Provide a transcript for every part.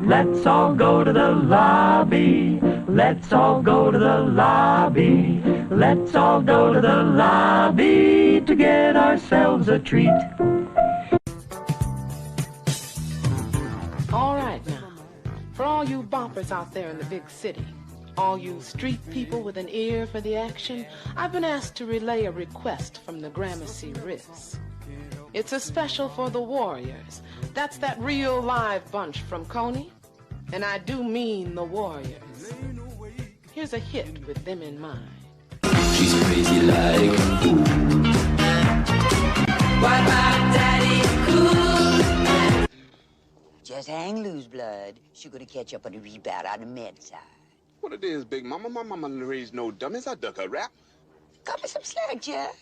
Let's all go to the lobby. Let's all go to the lobby. Let's all go to the lobby to get ourselves a treat. All right now, for all you boppers out there in the big city, all you street people with an ear for the action, I've been asked to relay a request from the Gramercy Riffs. It's a special for the Warriors. That's that real live bunch from Coney. And I do mean the Warriors. Here's a hit with them in mind. She's crazy like ooh. What about Daddy Cool? Just hang loose, blood. She gonna catch up on the rebound on the med side. What it is, Big Mama? My mama raised no dummies. I duck a rap. Cut me some slack, Jack.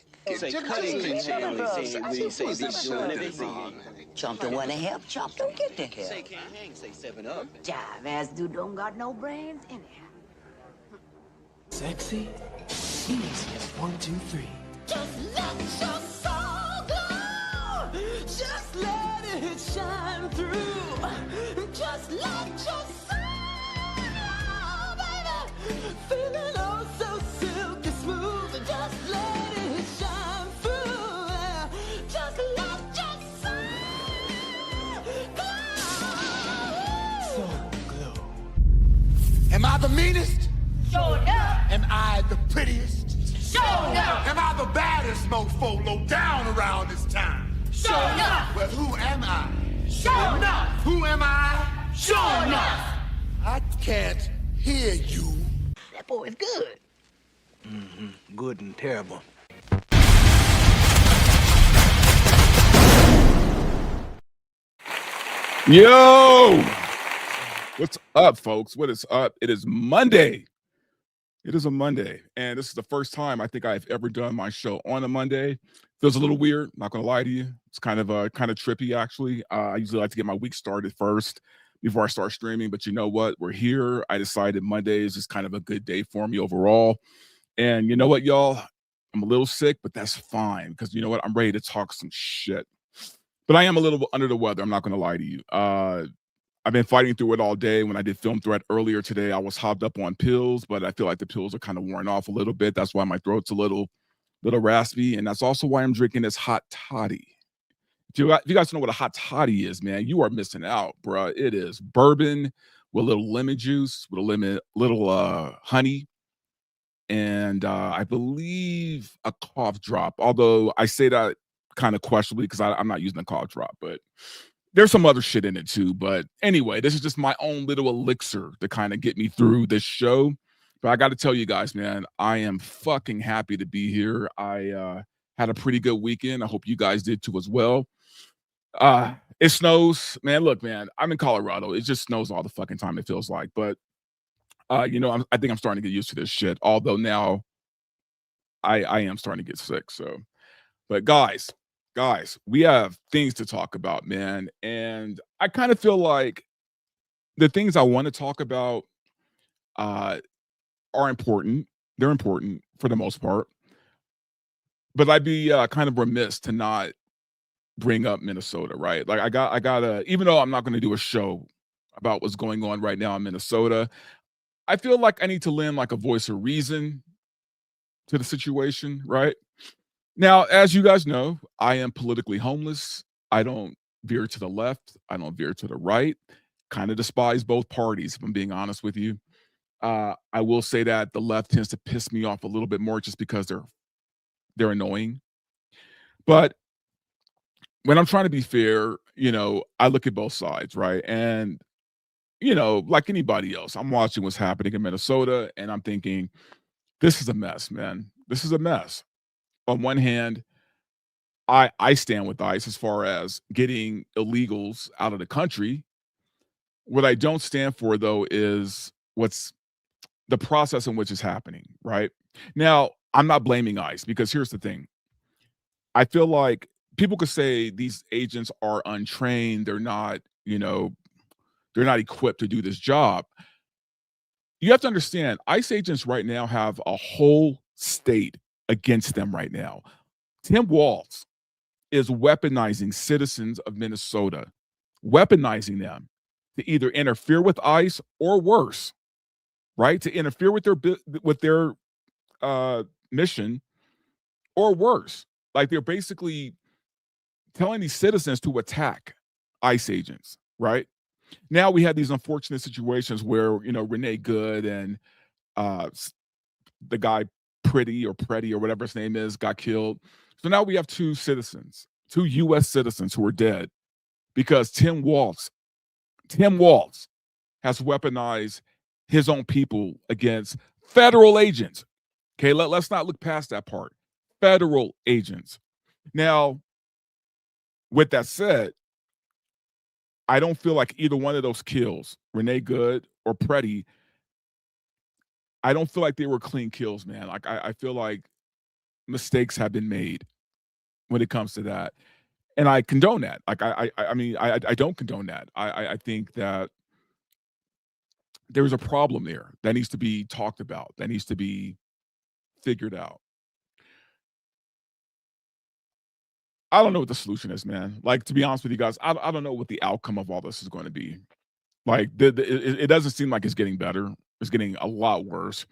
Chump don't want to help, Chump don't get the help. Say can't hang, say 7 Up. Jive ass dude don't got no brains anyhow. Sexy, easy as 1, 2, 3. Just let your soul glow. Just let it shine through. Just let your soul glow, baby. Feeling oh so silky smooth. Just let it shine through. Just let your soul glow. Soul glow. Am I the meanest? Sure enough. Am I the prettiest? Sure enough. Am I the baddest mofo low down around this time? Sure enough. Well, who am I? Sure enough. Who am I? Sure enough. I can't hear you. That boy is good. Good and terrible. Yo! What's up, folks? What is up? It is Monday. It is a Monday, and this is the first time I think I've ever done my show on a Monday. Feels a little weird, not gonna lie to you. It's kind of trippy, actually. I usually like to get my week started first before I start streaming, but you know what? We're here. I decided Monday is just kind of a good day for me overall. And you know what, y'all? I'm a little sick, but that's fine, because you know what? I'm ready to talk some shit. But I am a little under the weather. I'm not gonna lie to you. I've been fighting through it all day. When I did Film Threat earlier today, I was hopped up on pills, but I feel like the pills are kind of worn off a little bit. That's why my throat's a little raspy, and that's also why I'm drinking this hot toddy. If you guys know what a hot toddy is, man, you are missing out, bruh. It is bourbon with a little lemon juice, with a little honey, and I believe a cough drop. Although I say that kind of questionably because I'm not using a cough drop, but there's some other shit in it too. But anyway, this is just my own little elixir to kind of get me through this show. But I got to tell you guys, man, I am fucking happy to be here. I had a pretty good weekend. I hope you guys did too as well. It snows, man. Look, man, I'm in Colorado. It just snows all the fucking time, it feels like. But you know, I think I'm starting to get used to this shit. Although now I am starting to get sick. So, but guys, we have things to talk about, man. And I kind of feel like the things I want to talk about are important. They're important for the most part. But I'd be kind of remiss to not bring up Minnesota, right? Like I gotta, even though I'm not going to do a show about what's going on right now in Minnesota, I feel like I need to lend like a voice of reason to the situation, right? Now, as you guys know, I am politically homeless. I don't veer to the left. I don't veer to the right. Kind of despise both parties, if I'm being honest with you. I will say that the left tends to piss me off a little bit more just because they're annoying. But when I'm trying to be fair, you know, I look at both sides, right? And, you know, like anybody else, I'm watching what's happening in Minnesota and I'm thinking, this is a mess, man. This is a mess. On one hand, I stand with ICE as far as getting illegals out of the country. What I don't stand for, though, is what's the process in which is happening, right? Now, I'm not blaming ICE because here's the thing. I feel like people could say these agents are untrained. They're not, you know, they're not equipped to do this job. You have to understand, ICE agents right now have a whole state against them right now. Tim Walsh is weaponizing citizens of Minnesota weaponizing them to either interfere with ICE or worse, right? To interfere with their mission or worse. Like they're basically telling these citizens to attack ICE agents, right? Now we have these unfortunate situations where, Renee Good and the guy Pretty or whatever his name is got killed. So now we have two U.S. citizens who are dead because Tim Walsh has weaponized his own people against federal agents. Okay, let's not look past that part. Federal agents. Now, with that said, I don't feel like either one of those kills, Renee Good or Pretty, I don't feel like they were clean kills, man. Like I feel like mistakes have been made when it comes to that, and I condone that. Like I mean I don't condone that. I think that there's a problem there that needs to be talked about, that needs to be figured out. I don't know what the solution is, man. Like, to be honest with you guys, I don't know what the outcome of all this is going to be. Like, it doesn't seem like it's getting better. It's getting a lot worse.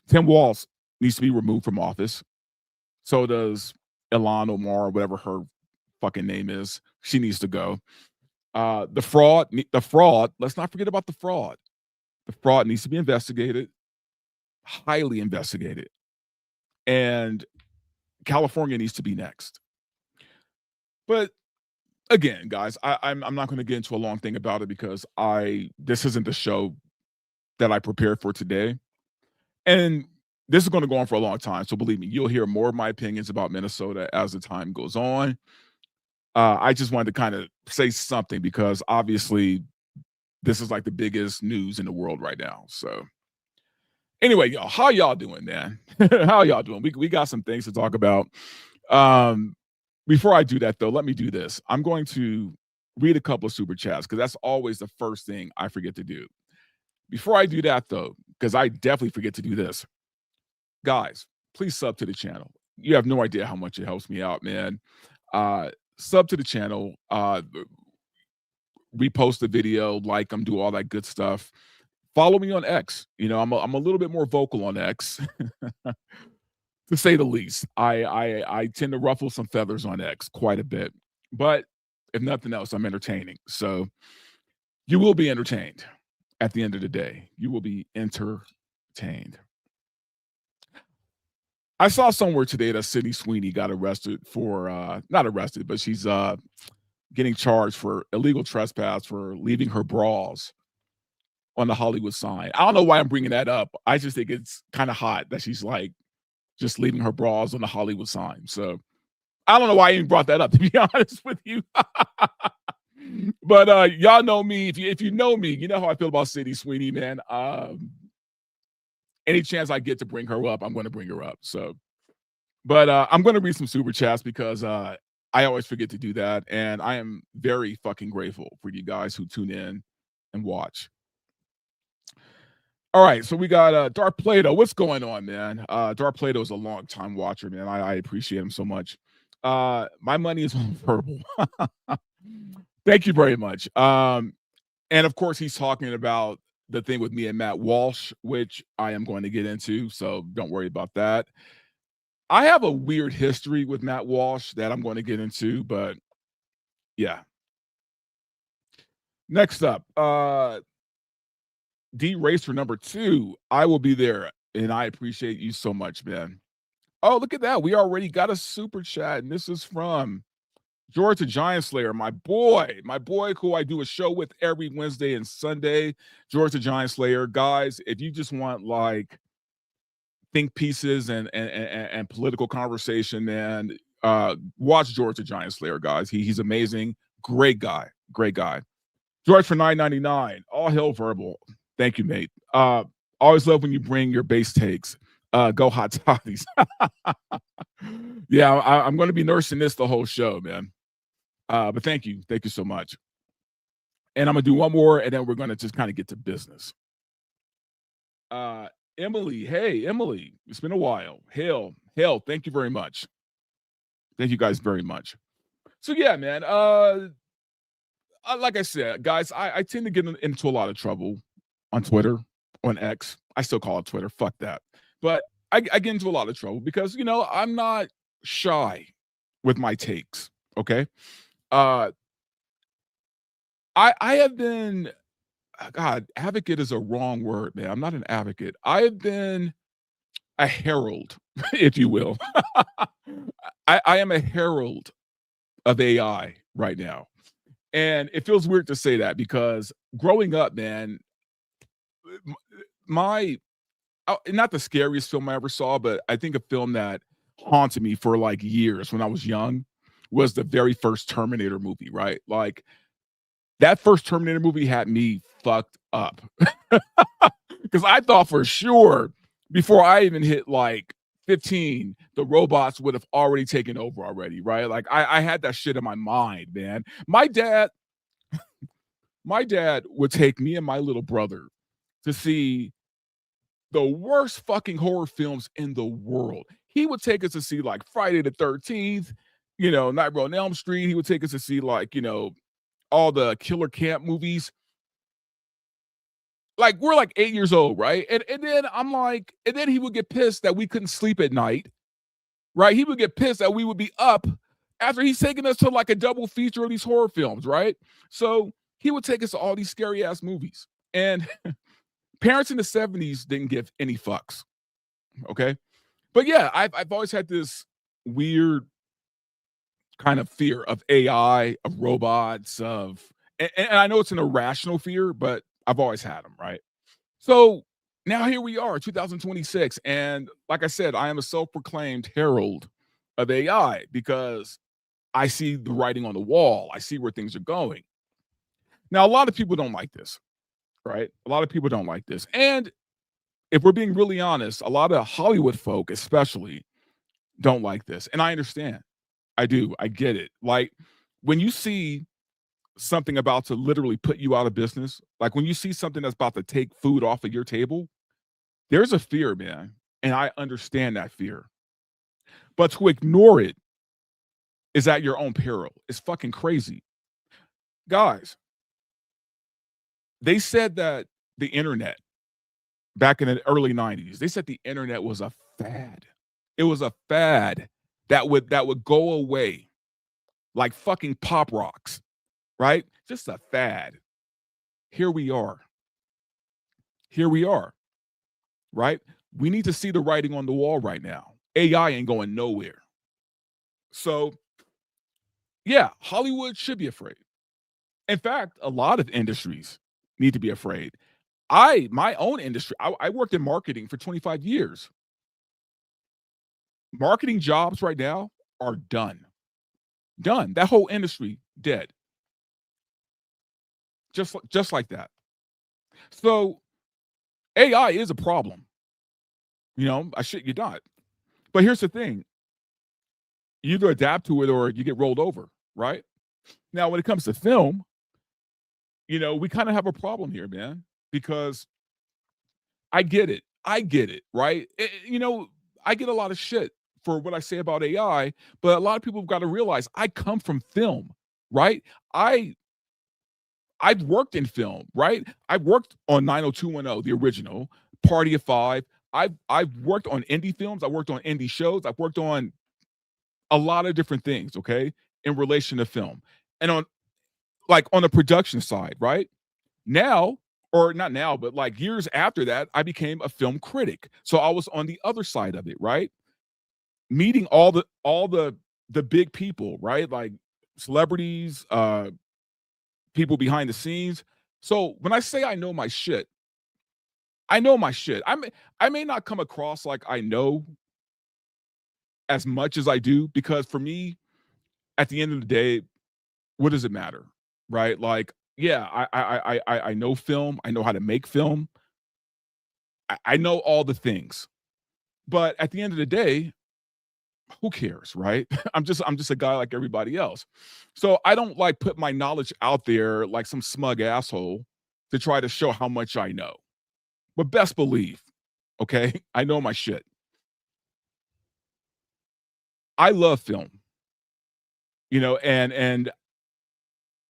Tim Walsh needs to be removed from office. So does Ilhan Omar, whatever her fucking name is. She needs to go. The fraud, let's not forget about the fraud. The fraud needs to be investigated, highly investigated. And California needs to be next. But again, guys, I'm not going to get into a long thing about it because this isn't the show that I prepared for today. And this is going to go on for a long time. So believe me, you'll hear more of my opinions about Minnesota as the time goes on. I just wanted to kind of say something because obviously this is like the biggest news in the world right now. So anyway, y'all, how y'all doing, man? How y'all doing? We got some things to talk about. Before I do that, though, let me do this. I'm going to read a couple of super chats because that's always the first thing I forget to do. Before I do that, though, because I definitely forget to do this, guys, please sub to the channel. You have no idea how much it helps me out, man. Sub to the channel, repost the video, like them, do all that good stuff. Follow me on X. I'm a little bit more vocal on X. To say the least. I tend to ruffle some feathers on X quite a bit. But if nothing else, I'm entertaining. So you will be entertained at the end of the day. You will be entertained. I saw somewhere today that Sydney Sweeney got arrested for, not arrested, but she's getting charged for illegal trespass for leaving her bras on the Hollywood sign. I don't know why I'm bringing that up. I just think it's kind of hot that she's like, just leaving her bras on the Hollywood sign. So I don't know why I even brought that up, to be honest with you. But y'all know me. If you know me, you know how I feel about Sydney Sweeney, man. Any chance I get to bring her up, I'm going to bring her up. So, but I'm going to read some super chats because I always forget to do that. And I am very fucking grateful for you guys who tune in and watch. All right, so we got Dark Plato. What's going on, man? Dark Plato is a long-time watcher, man. I appreciate him so much. My money is on Verbal. Thank you very much. And of course, he's talking about the thing with me and Matt Walsh, which I am going to get into, so don't worry about that. I have a weird history with Matt Walsh that I'm going to get into, but yeah. Next up, D Racer number 2. I will be there, and I appreciate you so much, man. Oh, look at that. We already got a super chat, and this is from George the Giant Slayer, my boy who I do a show with every Wednesday and Sunday. George the Giant Slayer. Guys, if you just want like think pieces and political conversation, man, watch George the Giant Slayer, guys. He's amazing. Great guy. George for $9.99. All hell Verbal. Thank you, mate. Always love when you bring your base takes. Go Hot Toddies. Yeah, I'm going to be nursing this the whole show, man. But thank you so much. And I'm gonna do one more, and then we're gonna just kind of get to business. Emily, hey Emily, it's been a while. Hell, thank you very much. Thank you guys very much. So yeah, man. like I said, guys, I tend to get into a lot of trouble on Twitter, on X. I still call it Twitter. Fuck that. But I get into a lot of trouble because, I'm not shy with my takes. Okay. Uh, I have been, God, advocate is a wrong word, man. I'm not an advocate. I have been a herald, if you will. I am a herald of AI right now. And it feels weird to say that because growing up, man, my not the scariest film I ever saw, but I think a film that haunted me for like years when I was young was the very first Terminator movie, right? Like that first Terminator movie had me fucked up because I thought for sure before I even hit like 15, the robots would have already taken over already, right? Like I had that shit in my mind, man. My dad would take me and my little brother to see the worst fucking horror films in the world. He would take us to see like Friday the 13th, Nightmare on Elm Street. He would take us to see like, all the killer camp movies. Like we're like 8 years old, right? And then I'm like, and then he would get pissed that we couldn't sleep at night, right? He would get pissed that we would be up after he's taking us to like a double feature of these horror films, right? So he would take us to all these scary ass movies. And parents in the 70s didn't give any fucks. Okay. But yeah, I've always had this weird kind of fear of AI, of robots, and I know it's an irrational fear, but I've always had them, right? So now here we are, 2026. And like I said, I am a self-proclaimed herald of AI because I see the writing on the wall. I see where things are going. Now, a lot of people don't like this, right? A lot of people don't like this. And if we're being really honest, a lot of Hollywood folk, especially, don't like this. And I understand. I do. I get it. Like when you see something about to literally put you out of business, like when you see something that's about to take food off of your table, there's a fear, man. And I understand that fear. But to ignore it is at your own peril. It's fucking crazy. Guys, they said that the internet back in the early 90s, they said the internet was a fad. It was a fad that would go away like fucking pop rocks, right? Just a fad. Here we are. Here we are, right? We need to see the writing on the wall right now. AI ain't going nowhere. So, yeah, Hollywood should be afraid. In fact, a lot of industries need to be afraid. My own industry, I worked in marketing for 25 years. Marketing jobs right now are done. Done. That whole industry dead. Just like that. So AI is a problem. I shit you not. But here's the thing. You either adapt to it or you get rolled over, right? Now, when it comes to film, we kind of have a problem here, man, because I get it. I get it, right? I get a lot of shit for what I say about AI, but a lot of people have got to realize I come from film, right? I've worked in film, right? I've worked on 90210, the original, Party of Five. I've worked on indie films. I worked on indie shows. I've worked on a lot of different things, okay, in relation to film. And on the production side, right? Now, or not now, but like years after that, I became a film critic. So I was on the other side of it, right? Meeting all the big people, right? Like celebrities, people behind the scenes. So when I say I know my shit, I know my shit. I may not come across like I know as much as I do, because for me, at the end of the day, what does it matter, right? Like, yeah, I know film. I know how to make film. I know all the things, but at the end of the day, who cares, right? I'm just a guy like everybody else. So I don't like put my knowledge out there like some smug asshole to try to show how much I know. But best believe, okay, I know my shit. I love film, and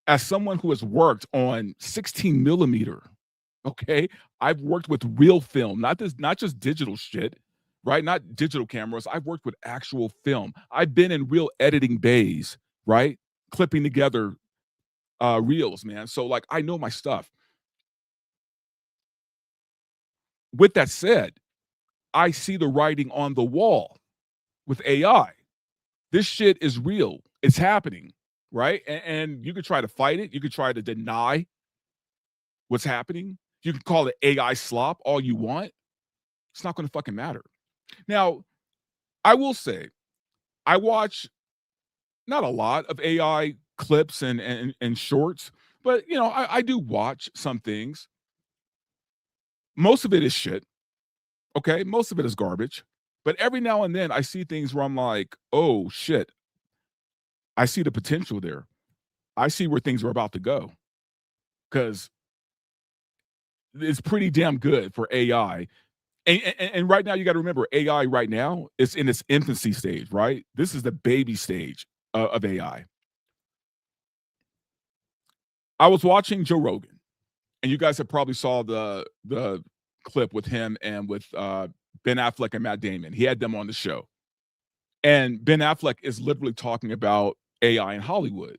as someone who has worked on 16 millimeter, okay, I've worked with real film, not just digital shit, right? Not digital cameras. I've worked with actual film. I've been in real editing bays, right? Clipping together reels, man. So like I know my stuff. With that said, I see the writing on the wall with AI. This shit is real. It's happening, right? And you could try to fight it. You could try to deny what's happening. You can call it AI slop all you want. It's not going to fucking matter. Now, I will say, I watch not a lot of AI clips and shorts, but you know, I do watch some things. Most of it is shit. Okay, most of it is garbage. But every now and then I see things where I'm like, oh shit, I see the potential there. I see where things are about to go. Because it's pretty damn good for AI. And right now, you got to remember, AI right now is in its infancy stage, right? This is the baby stage of AI. I was watching Joe Rogan, and you guys have probably saw the clip with him and with Ben Affleck and Matt Damon. He had them on the show. And Ben Affleck is literally talking about AI in Hollywood.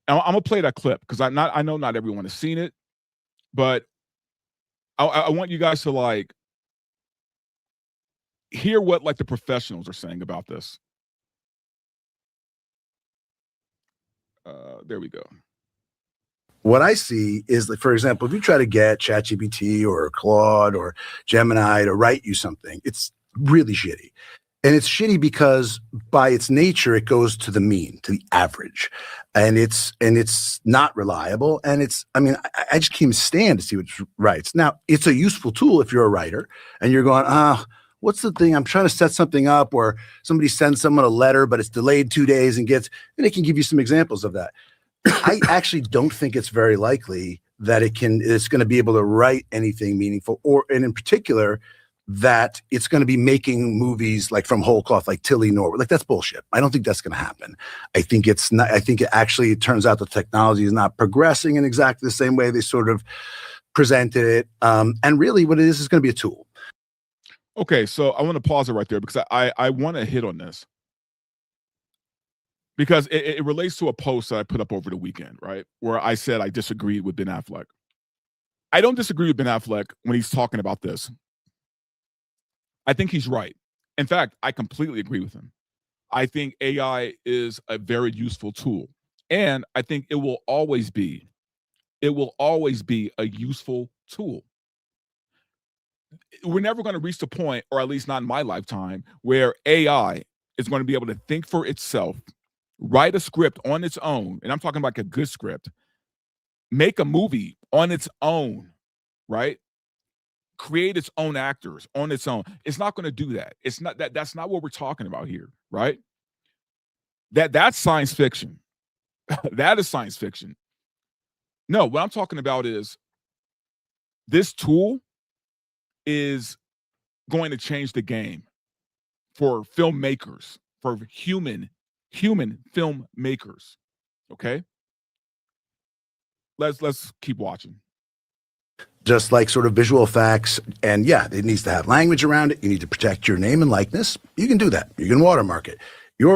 I'm gonna play that clip because I know not everyone has seen it, but I want you guys to like hear what like the professionals are saying about this. There we go. What I see is that, for example, if you try to get ChatGPT or Claude or Gemini to write you something, it's really shitty. And it's shitty because by its nature, it goes to the mean, to the average. And it's not reliable. And I just can't even stand to see what it writes. Now, it's a useful tool if you're a writer and you're going, what's the thing? I'm trying to set something up, or somebody sends someone a letter, but it's delayed 2 days and it can give you some examples of that. I actually don't think it's very likely that it's going to be able to write anything meaningful, and in particular, that it's going to be making movies like from whole cloth, like Tilly Norwood. Like, that's bullshit. I don't think that's going to happen. I think it's not. I think it turns out the technology is not progressing in exactly the same way they sort of presented it. And really, what it is going to be a tool. Okay, so I want to pause it right there because I want to hit on this. Because it relates to a post that I put up over the weekend, right? Where I said I disagreed with Ben Affleck. I don't disagree with Ben Affleck when he's talking about this. I think he's right. In fact, I completely agree with him. I think AI is a very useful tool. And I think it will always be a useful tool. We're never going to reach the point, or at least not in my lifetime, where AI is going to be able to think for itself, write a script on its own, and I'm talking about a good script, make a movie on its own, right? Create its own actors on its own. It's not going to do that. It's not that. That's not what we're talking about here, right? That's science fiction. That is science fiction. No, what I'm talking about is this tool is going to change the game for filmmakers, for human filmmakers. Okay, let's keep watching. Just like sort of visual effects, and yeah, it needs to have language around it. You need to protect your name and likeness. You can do that. You can watermark it.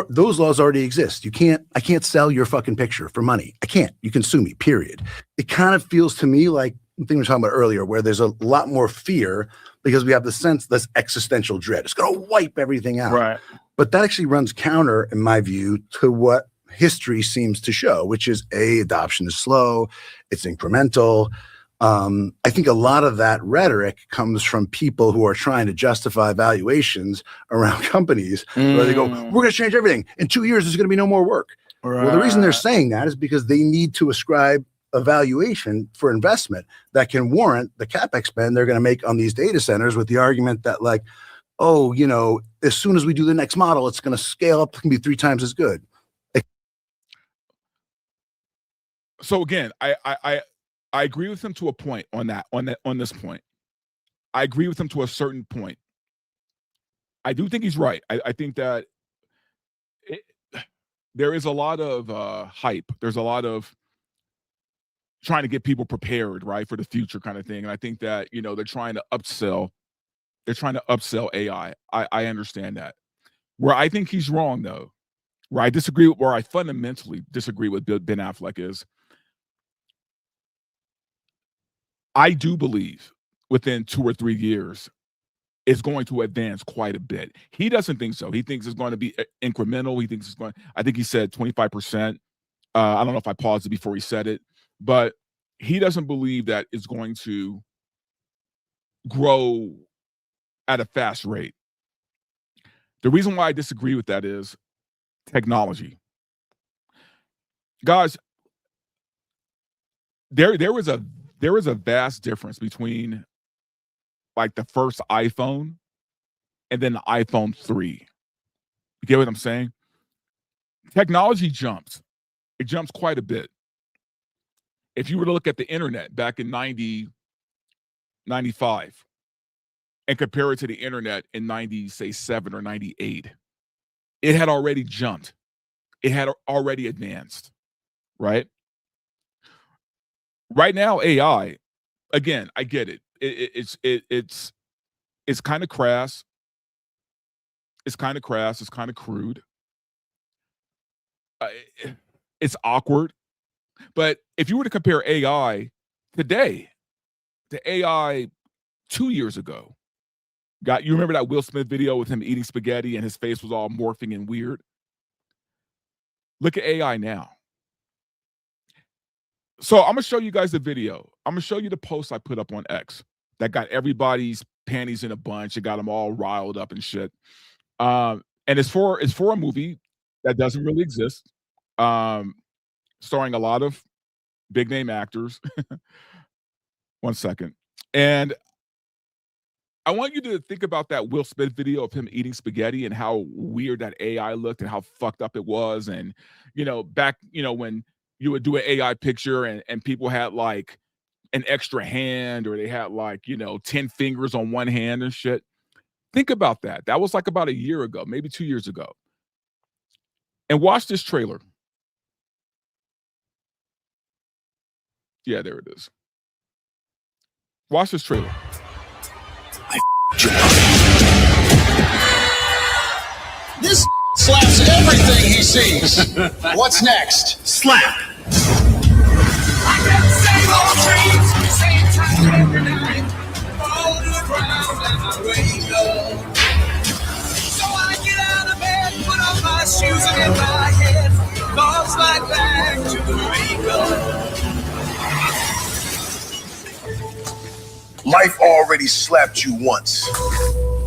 Those laws already exist. I can't sell your fucking picture for money. I can't. You can sue me, period. It kind of feels to me like the thing we were talking about earlier, where there's a lot more fear because we have the sense this existential dread. It's going to wipe everything out. Right. But that actually runs counter, in my view, to what history seems to show, which is adoption is slow, it's incremental. I think a lot of that rhetoric comes from people who are trying to justify valuations around companies where they go, we're going to change everything. In 2 years, there's going to be no more work. Right. Well, the reason they're saying that is because they need to ascribe a valuation for investment that can warrant the CapEx spend they're going to make on these data centers, with the argument that, like, oh, as soon as we do the next model, it's going to scale up, it can be 3 times as good. So again, I agree with him to a point on this point. I agree with him to a certain point. I do think he's right. I think that there is a lot of hype. There's a lot of trying to get people prepared, right, for the future kind of thing. And I think that, you know, they're trying to upsell AI. I understand that. Where I think he's wrong, though, where I fundamentally disagree with Ben Affleck is, I do believe within 2 or 3 years it's going to advance quite a bit. He doesn't think so. He thinks it's going to be incremental. He thinks it's going. I think he said 25%. I don't know if I paused it before he said it, but he doesn't believe that it's going to grow at a fast rate. The reason why I disagree with that is technology. Guys, there is a vast difference between like the first iPhone and then the iPhone 3. You get what I'm saying? Technology jumps. It jumps quite a bit. If you were to look at the internet back in 95 and compare it to the internet in 97 or 98, it had already jumped. It had already advanced, right? Right now, AI, again, I get it. It's kind of crass. It's kind of crass. It's kind of crude. It's awkward. But if you were to compare AI today to AI 2 years ago, you remember that Will Smith video with him eating spaghetti and his face was all morphing and weird? Look at AI now. So I'm going to show you guys the video. I'm going to show you the post I put up on X that got everybody's panties in a bunch. It got them all riled up and shit. And it's for a movie that doesn't really exist, starring a lot of big name actors. 1 second. And I want you to think about that Will Smith video of him eating spaghetti and how weird that AI looked and how fucked up it was. And, you know, back, you know, when you would do an AI picture and people had like an extra hand or they had like, you know, 10 fingers on one hand and shit. Think about that. That was like about a year ago, maybe 2 years ago. And watch this trailer. Yeah, there it is. Watch this trailer. This slaps at everything he sees. What's next? Slap. I got the same old dreams, same time every night. Fall to the ground and I wake up. So I get out of bed, put on my shoes and in my head, thoughts like back to the makeup. Life already slapped you once.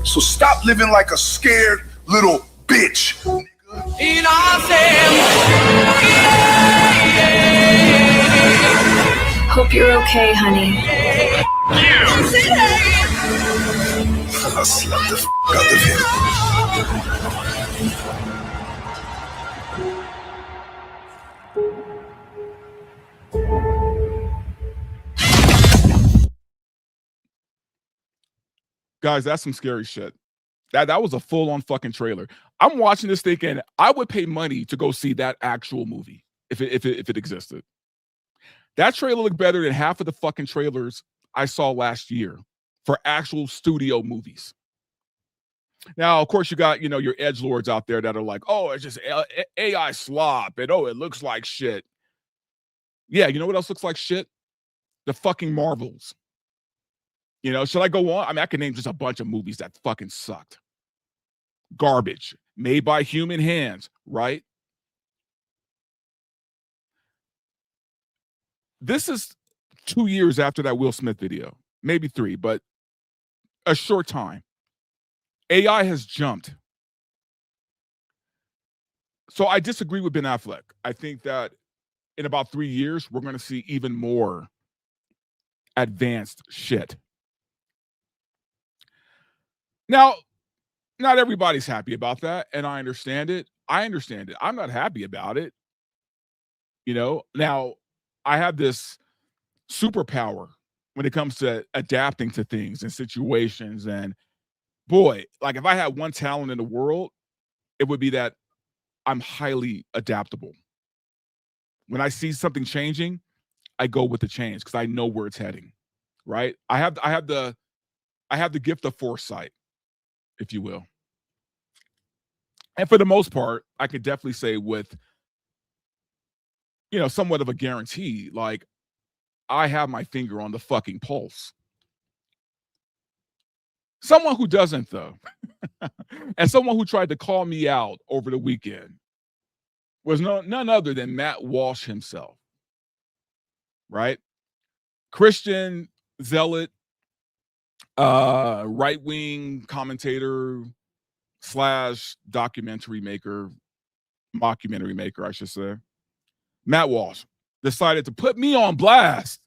So stop living like a scared little bitch. In our family. Hope you're okay, honey. I slapped the out of Guys, that's some scary shit. That was a full-on fucking trailer. I'm watching this thinking I would pay money to go see that actual movie if it existed. That trailer looked better than half of the fucking trailers I saw last year for actual studio movies. Now, of course, you got, you know, your edgelords out there that are like, oh, it's just AI slop, and oh, it looks like shit. Yeah, you know what else looks like shit? The fucking Marvels. You know, should I go on? I mean, I can name just a bunch of movies that fucking sucked. Garbage. Made by human hands, right? This is 2 years after that Will Smith video. Maybe 3, but a short time. AI has jumped. So I disagree with Ben Affleck. I think that in about 3 years, we're going to see even more advanced shit. Now, not everybody's happy about that, and I understand it. I'm not happy about it. You know, now I have this superpower when it comes to adapting to things and situations. And boy, like if I had one talent in the world, it would be that I'm highly adaptable. When I see something changing, I go with the change because I know where it's heading. Right? I have the gift of foresight, if you will. And for the most part, I could definitely say with, somewhat of a guarantee, like, I have my finger on the fucking pulse. Someone who doesn't, though, and someone who tried to call me out over the weekend was none other than Matt Walsh himself, right? Christian zealot, right-wing commentator / documentary maker, mockumentary maker, I should say. Matt Walsh decided to put me on blast,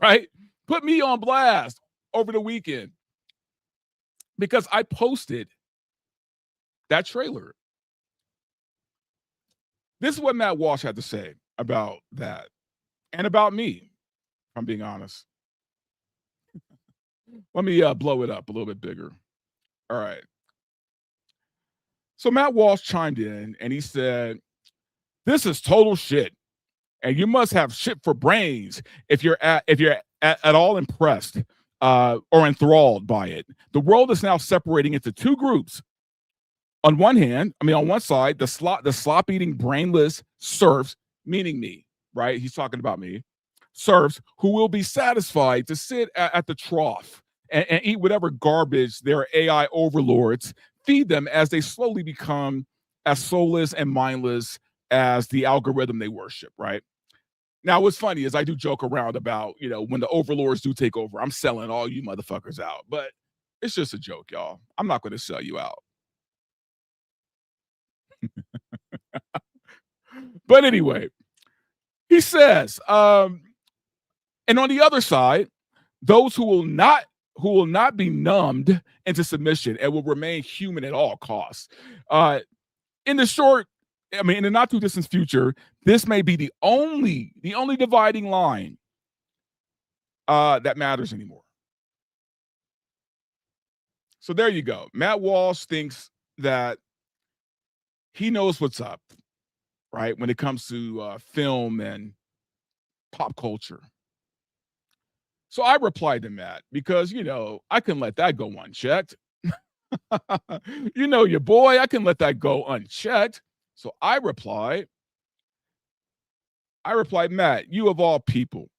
right? Put me on blast over the weekend because I posted that trailer. This is what Matt Walsh had to say about that and about me, if I'm being honest. Let me blow it up a little bit bigger. All right. So Matt Walsh chimed in and he said, "This is total shit. And you must have shit for brains if you're at all impressed or enthralled by it. The world is now separating into two groups. On one side, the slop-eating, brainless serfs, meaning me, right? He's talking about me. Serfs who will be satisfied to sit at the trough and eat whatever garbage their AI overlords feed them as they slowly become as soulless and mindless as the algorithm they worship, right? Now, what's funny is I do joke around about, when the overlords do take over, I'm selling all you motherfuckers out. But it's just a joke, y'all. I'm not going to sell you out. But anyway, he says, and on the other side, those who will not be numbed into submission and will remain human at all costs. In the not too distant future, this may be the only dividing line that matters anymore. So there you go. Matt Walsh thinks that he knows what's up, right, when it comes to film and pop culture. So I replied to Matt because, I can let that go unchecked. Your boy, I can let that go unchecked. So I replied, Matt, you of all people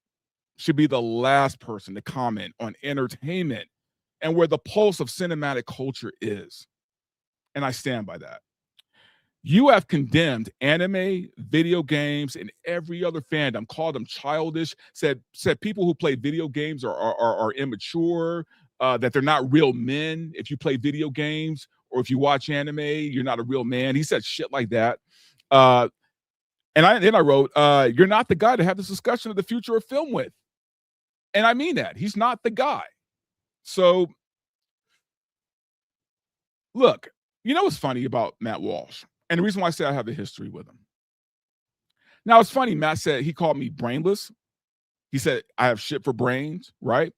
should be the last person to comment on entertainment and where the pulse of cinematic culture is. And I stand by that. You have condemned anime, video games, and every other fandom, called them childish, said people who play video games are immature, that they're not real men. If you play video games or if you watch anime, you're not a real man. He said shit like that. And I wrote, you're not the guy to have this discussion of the future of film with. And I mean that. He's not the guy. So, look, what's funny about Matt Walsh? And the reason why I say I have a history with him. Now, it's funny. Matt said he called me brainless. He said I have shit for brains, right?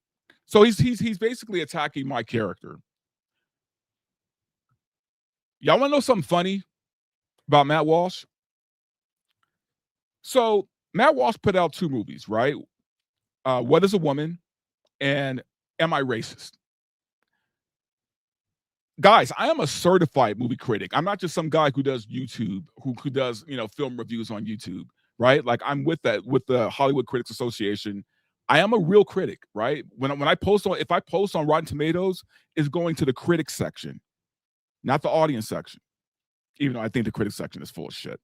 So he's basically attacking my character. Y'all want to know something funny about Matt Walsh? So Matt Walsh put out 2 movies, right? What is a Woman and Am I Racist? Guys, I am a certified movie critic. I'm not just some guy who does YouTube, who does, film reviews on YouTube, right? Like I'm with the Hollywood Critics Association. I am a real critic, right? If I post on Rotten Tomatoes, it's going to the critics section, not the audience section. Even though I think the critics section is full of shit.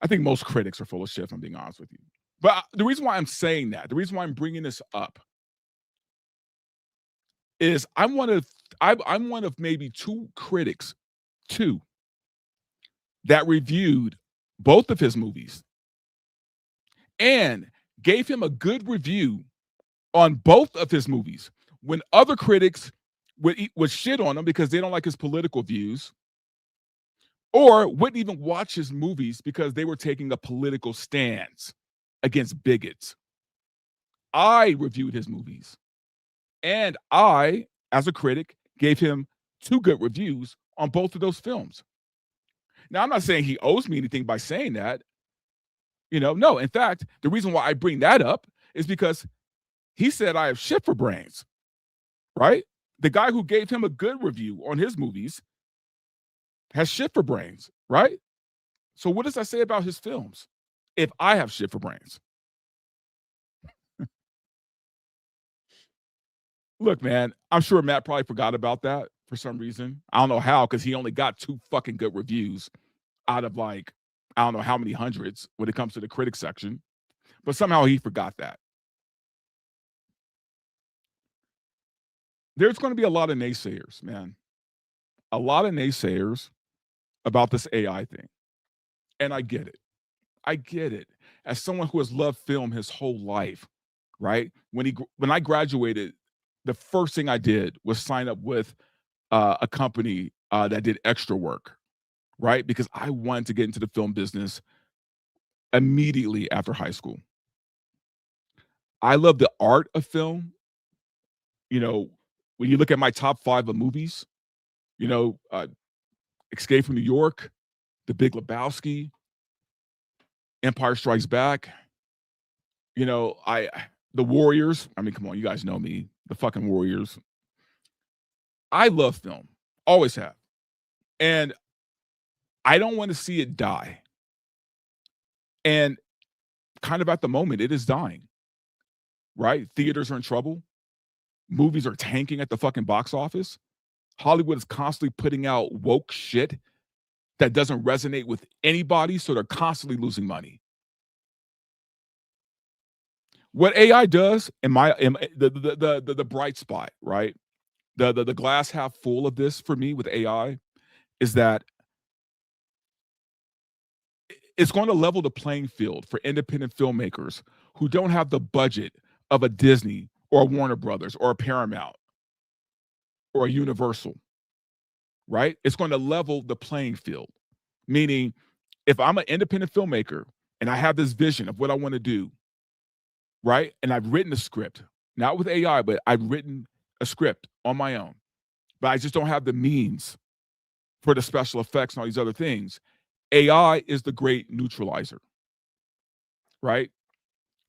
I think most critics are full of shit, if I'm being honest with you. But the reason why I'm saying that, the reason why I'm bringing this up is I'm one of maybe 2 critics, that reviewed both of his movies and gave him a good review on both of his movies when other critics would shit on him because they don't like his political views or wouldn't even watch his movies because they were taking a political stance against bigots. I reviewed his movies. And I, as a critic, gave him 2 good reviews on both of those films. Now, I'm not saying he owes me anything by saying that. No, in fact, the reason why I bring that up is because he said I have shit for brains, right? The guy who gave him a good review on his movies has shit for brains, right? So what does that say about his films if I have shit for brains? Look, man, I'm sure Matt probably forgot about that for some reason. I don't know how, because he only got 2 fucking good reviews out of I don't know how many hundreds when it comes to the critic section. But somehow he forgot that. There's going to be a lot of naysayers, man. A lot of naysayers about this AI thing. And I get it. I get it. As someone who has loved film his whole life, right? When I graduated, the first thing I did was sign up with a company that did extra work, right? Because I wanted to get into the film business immediately after high school. I love the art of film. When you look at my top 5 of movies, Escape from New York, The Big Lebowski, Empire Strikes Back, The Warriors. I mean, come on, you guys know me, the fucking Warriors. I love film, always have. And I don't want to see it die. And kind of at the moment, it is dying, right? Theaters are in trouble. Movies are tanking at the fucking box office. Hollywood is constantly putting out woke shit that doesn't resonate with anybody, so they're constantly losing money. What AI does, the bright spot, right? The glass half full of this for me with AI is that it's going to level the playing field for independent filmmakers who don't have the budget of a Disney or a Warner Brothers or a Paramount or a Universal, right? It's going to level the playing field. Meaning, if I'm an independent filmmaker and I have this vision of what I want to do, right? And I've written a script, not with AI, but I've written a script on my own, but I just don't have the means for the special effects and all these other things. AI is the great neutralizer, right?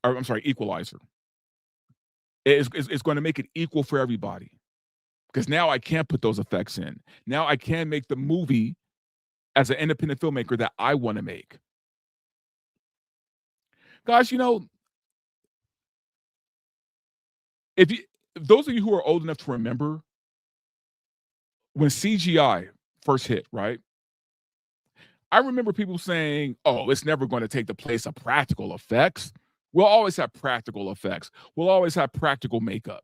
Or, I'm sorry, equalizer. It's going to make it equal for everybody. Because now I can put those effects in. Now I can make the movie as an independent filmmaker that I want to make. Guys, if those of you who are old enough to remember when CGI first hit, right? I remember people saying, oh, it's never going to take the place of practical effects. We'll always have practical effects. We'll always have practical makeup.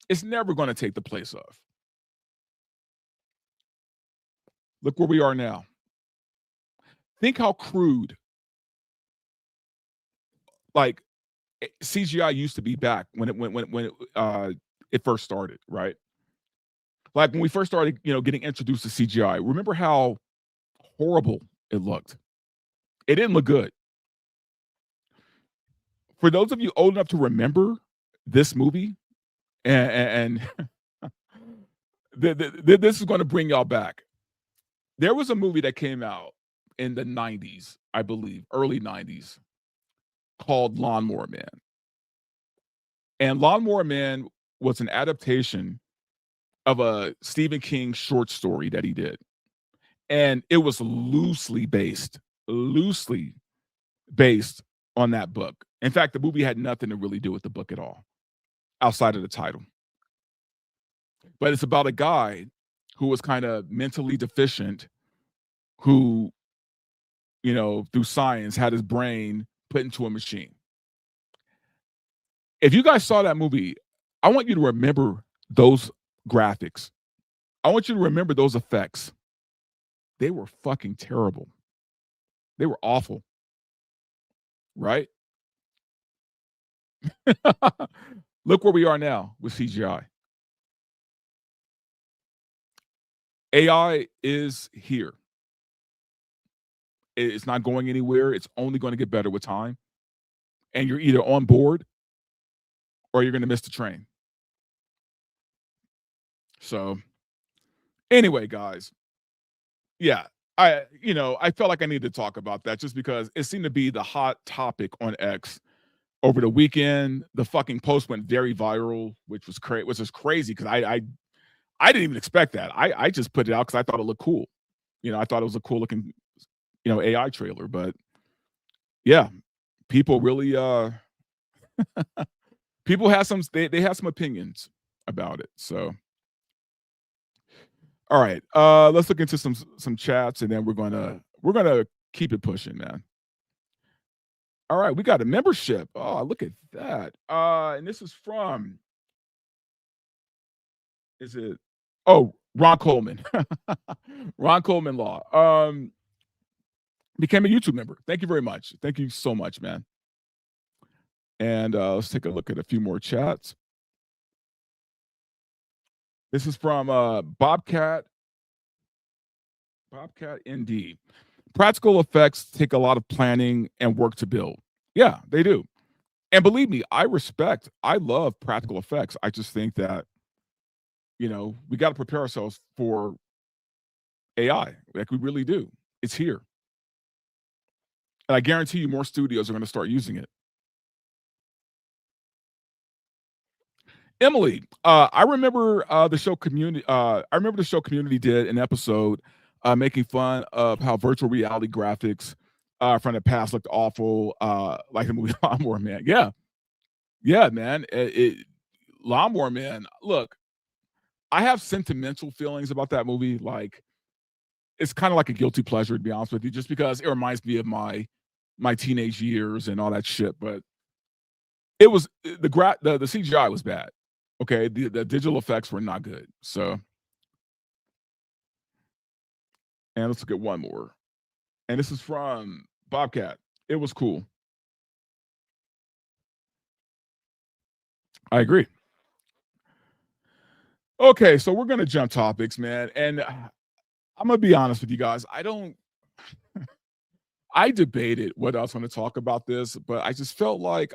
It's never going to take the place of. Look where we are now. Think how crude, CGI used to be back when it first started, right? Like when we first started, getting introduced to CGI. Remember how horrible it looked? It didn't look good. For those of you old enough to remember this movie, and this is going to bring y'all back. There was a movie that came out in the 90s, I believe, early 90s, called Lawnmower Man. And Lawnmower Man was an adaptation of a Stephen King short story that he did. And it was loosely based on that book. In fact, the movie had nothing to really do with the book at all, outside of the title. But it's about a guy who was kind of mentally deficient, who, through science, had his brain put into a machine. If you guys saw that movie, I want you to remember those graphics. I want you to remember those effects. They were fucking terrible. They were awful. Right? Look where we are now with CGI. AI is here. It's not going anywhere. It's only going to get better with time. And you're either on board or you're going to miss the train. So, anyway, guys. Yeah, I felt like I needed to talk about that just because it seemed to be the hot topic on X over the weekend. The fucking post went very viral, which was crazy because I didn't even expect that. I just put it out because I thought it looked cool. I thought it was a cool looking, AI trailer. But yeah, people really people have some they have some opinions about it. So all right, let's look into some chats and then we're gonna keep it pushing, man. All right, we got a membership. Oh, look at that. And this is from is it Ron Coleman. Ron Coleman Law. Became a YouTube member. Thank you very much. Thank you so much, man. And let's take a look at a few more chats. This is from Bobcat ND. Practical effects take a lot of planning and work to build. Yeah, they do. And believe me, I love practical effects. I just think that, we got to prepare ourselves for AI. Like we really do. It's here. And I guarantee you more studios are going to start using it. Emily, I remember the show Community. I remember the show Community did an episode making fun of how virtual reality graphics from the past looked awful, like the movie Lawnmower Man. Yeah, man. Lawnmower Man. Look, I have sentimental feelings about that movie. Like, it's kind of like a guilty pleasure, to be honest with you, just because it reminds me of my teenage years and all that shit. But it was the CGI was bad. Okay, the digital effects were not good. So, and let's look at one more. And this is from Bobcat. It was cool. I agree. Okay, so we're gonna jump topics, man. And I'm gonna be honest with you guys. I debated whether I was going to talk about this, but I just felt like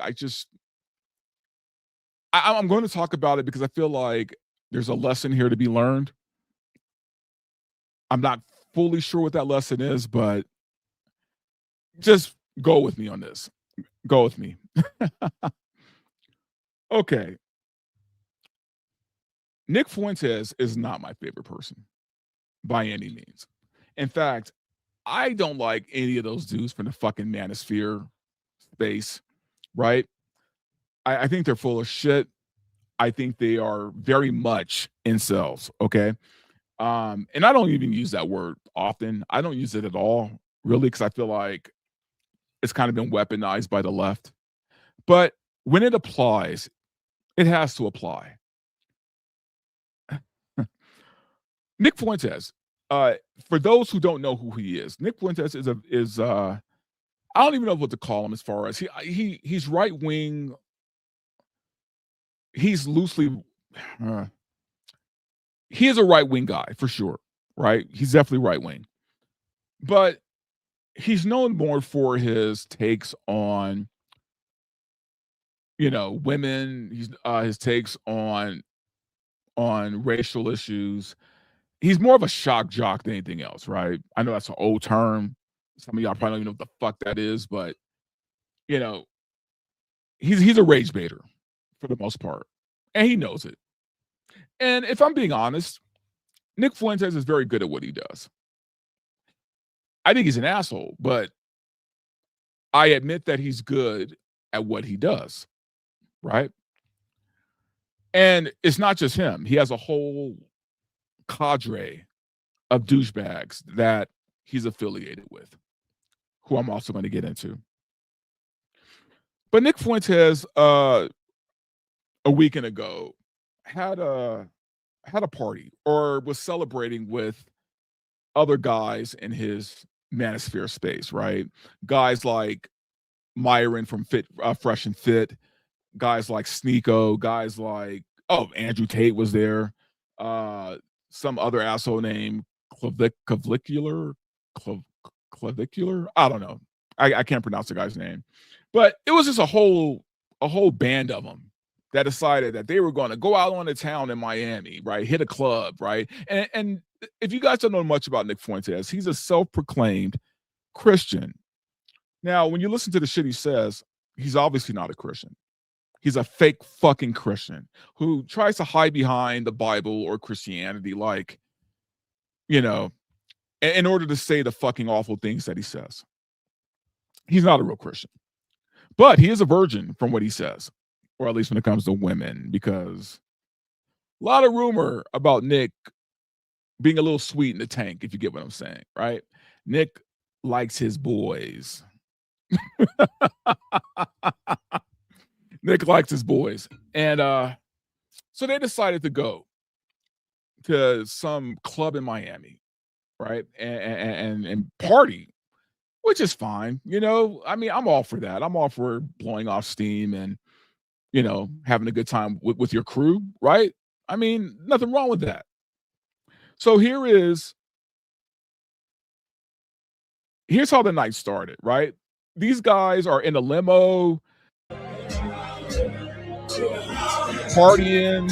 I'm going to talk about it because I feel like there's a lesson here to be learned. I'm not fully sure what that lesson is, but just go with me on this. Go with me. Okay. Nick Fuentes is not my favorite person by any means. In fact, I don't like any of those dudes from the fucking manosphere space, right? I think they're full of shit. I think they are very much incels, okay? And I don't even use that word often. I don't use it at all, really, because I feel like it's kind of been weaponized by the left. But when it applies, it has to apply. Nick Fuentes, for those who don't know who he is, Nick Fuentes is I don't even know what to call him as far as he's right wing. He's loosely he is a right wing guy for sure, right? He's definitely right wing, but he's known more for his takes on women. He's his takes on racial issues. He's more of a shock jock than anything else, right? I know that's an old term. Some of y'all probably don't even know what the fuck that is, but he's a rage baiter for the most part, and he knows it. And if I'm being honest, Nick Fuentes is very good at what he does. I think he's an asshole, but I admit that he's good at what he does, right? And it's not just him. He has a whole cadre of douchebags that he's affiliated with, who I'm also going to get into. But Nick Fuentes, a weekend ago, had a party or was celebrating with other guys in his manosphere space, right? Guys like Myron from Fresh and Fit, guys like Sneeko, guys like Andrew Tate was there, some other asshole named Clavicular. I don't know. I can't pronounce the guy's name, but it was just a whole band of them that decided that they were going to go out on the town in Miami, right? Hit a club, right? And if you guys don't know much about Nick Fuentes, he's a self-proclaimed Christian. Now, when you listen to the shit he says, he's obviously not a Christian. He's a fake fucking Christian who tries to hide behind the Bible or Christianity, like, you know, in order to say the fucking awful things that he says. He's not a real Christian. But he is a virgin from what he says, or at least when it comes to women, because a lot of rumor about Nick being a little sweet in the tank, if you get what I'm saying, right? Nick likes his boys. Nick likes his boys. And so they decided to go to some club in Miami, right? And party, which is fine. You know, I mean, I'm all for that. I'm all for blowing off steam and, you know, having a good time with your crew, right? I mean, nothing wrong with that. So here's how the night started, right? These guys are in a limo, partying,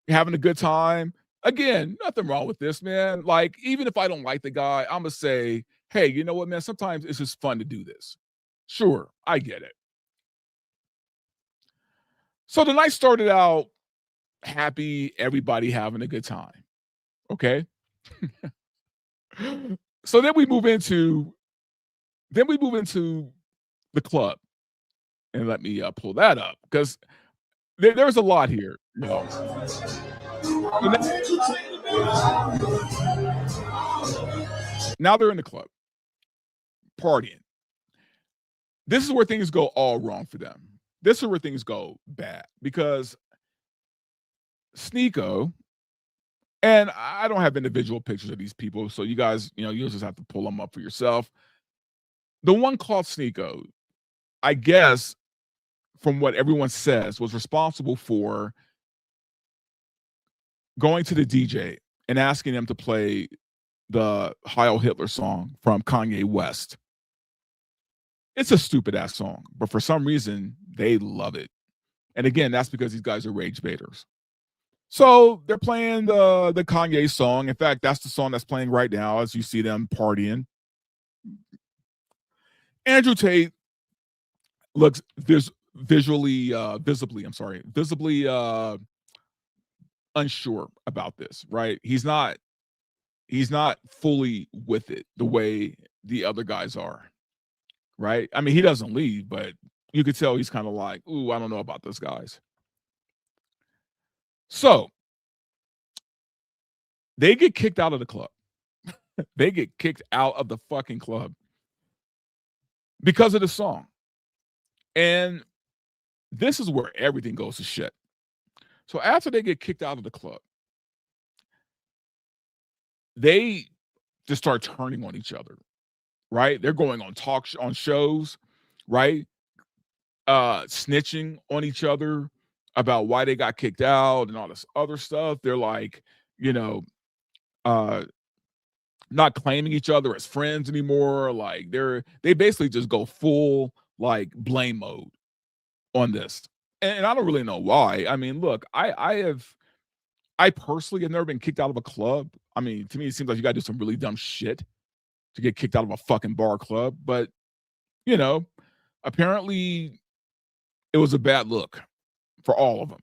having a good time. Again, nothing wrong with this, man. Like, even if I don't like the guy, I'm gonna say, hey, you know what, man? Sometimes it's just fun to do this. Sure, I get it. So the night started out happy, everybody having a good time. Okay. So then we move into the club. And let me pull that up because there's a lot here. No. Now they're in the club, partying. This is where things go all wrong for them. This is where things go bad because Sneeko, and I don't have individual pictures of these people, so you guys, you know, you'll just have to pull them up for yourself. The one called Sneeko, I guess, from what everyone says, was responsible for going to the DJ and asking him to play the Heil Hitler song from Kanye West. It's a stupid ass song, but for some reason they love it. And again, that's because these guys are rage baiters. So they're playing the Kanye song. In fact, that's the song that's playing right now as you see them partying. Andrew Tate looks visibly unsure about this, right? He's not fully with it the way the other guys are, right? I mean, he doesn't leave, but you could tell he's kind of like, ooh, I don't know about those guys. So they get kicked out of the club. They get kicked out of the fucking club because of the song. And this is where everything goes to shit. So after they get kicked out of the club, they just start turning on each other, right? They're going on on shows, right? Snitching on each other about why they got kicked out and all this other stuff. They're like, you know, not claiming each other as friends anymore. Like they basically just go full like blame mode on this. And I don't really know why. I mean, look, I personally have never been kicked out of a club. I mean, to me, it seems like you gotta do some really dumb shit to get kicked out of a fucking bar club. But, you know, apparently it was a bad look for all of them.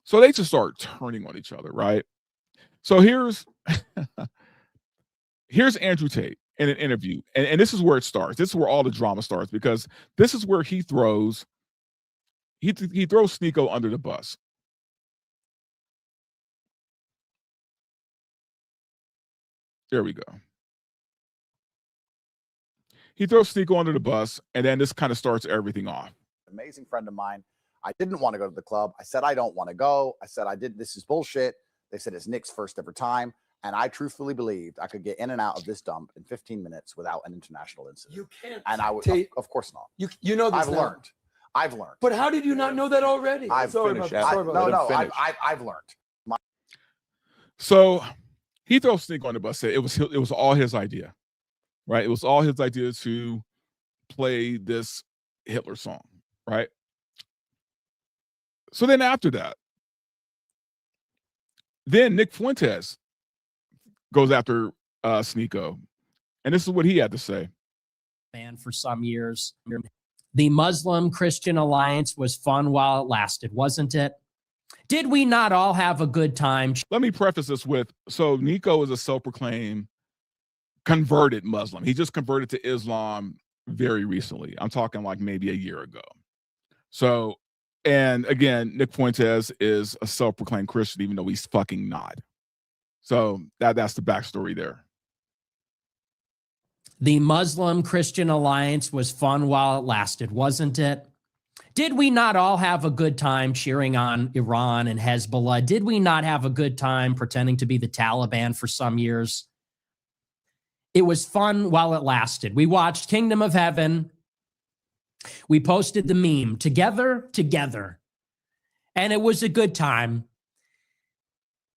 So they just start turning on each other, right? So here's Andrew Tate in an interview. And this is where it starts. This is where all the drama starts because this is where he throws Sneeko under the bus. There we go. He throws Sneeko under the bus, and then this kind of starts everything off. Amazing friend of mine. I didn't want to go to the club. I said, I don't want to go. I said, this is bullshit. They said it's Nick's first ever time. And I truthfully believed I could get in and out of this dump in 15 minutes without an international incident. You can't. And I would, of course not. You know this now. I've learned. But how did you not know that already? I've learned. So he throws Sneeko on the bus. Said it was all his idea, right? It was all his idea to play this Hitler song, right? So then after that, then Nick Fuentes goes after Sneeko. And this is what he had to say. Man, for some years, the Muslim-Christian alliance was fun while it lasted, wasn't it? Did we not all have a good time? Let me preface this with, so Nico is a self-proclaimed converted Muslim. He just converted to Islam very recently. I'm talking like maybe a year ago. So, and again, Nick Fuentes is a self-proclaimed Christian, even though he's fucking not. So that's the backstory there. The Muslim-Christian alliance was fun while it lasted, wasn't it? Did we not all have a good time cheering on Iran and Hezbollah? Did we not have a good time pretending to be the Taliban for some years? It was fun while it lasted. We watched Kingdom of Heaven. We posted the meme, together. And it was a good time.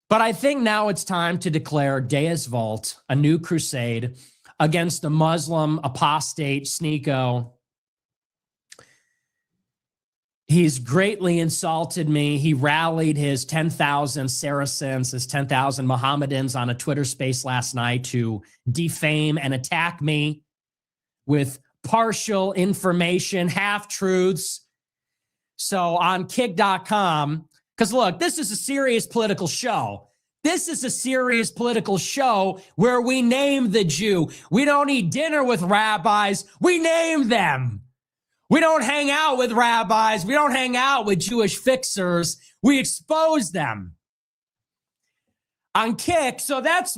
But I think now it's time to declare Deus Vult, a new crusade against the Muslim apostate Sneeko. He's greatly insulted me. He rallied his 10,000 Saracens, his 10,000 Mohammedans on a Twitter space last night to defame and attack me with partial information, half-truths. So on kick.com, because look, this is a serious political show. This is a serious political show where we name the Jew. We don't eat dinner with rabbis. We name them. We don't hang out with rabbis. We don't hang out with Jewish fixers. We expose them on Kick. So that's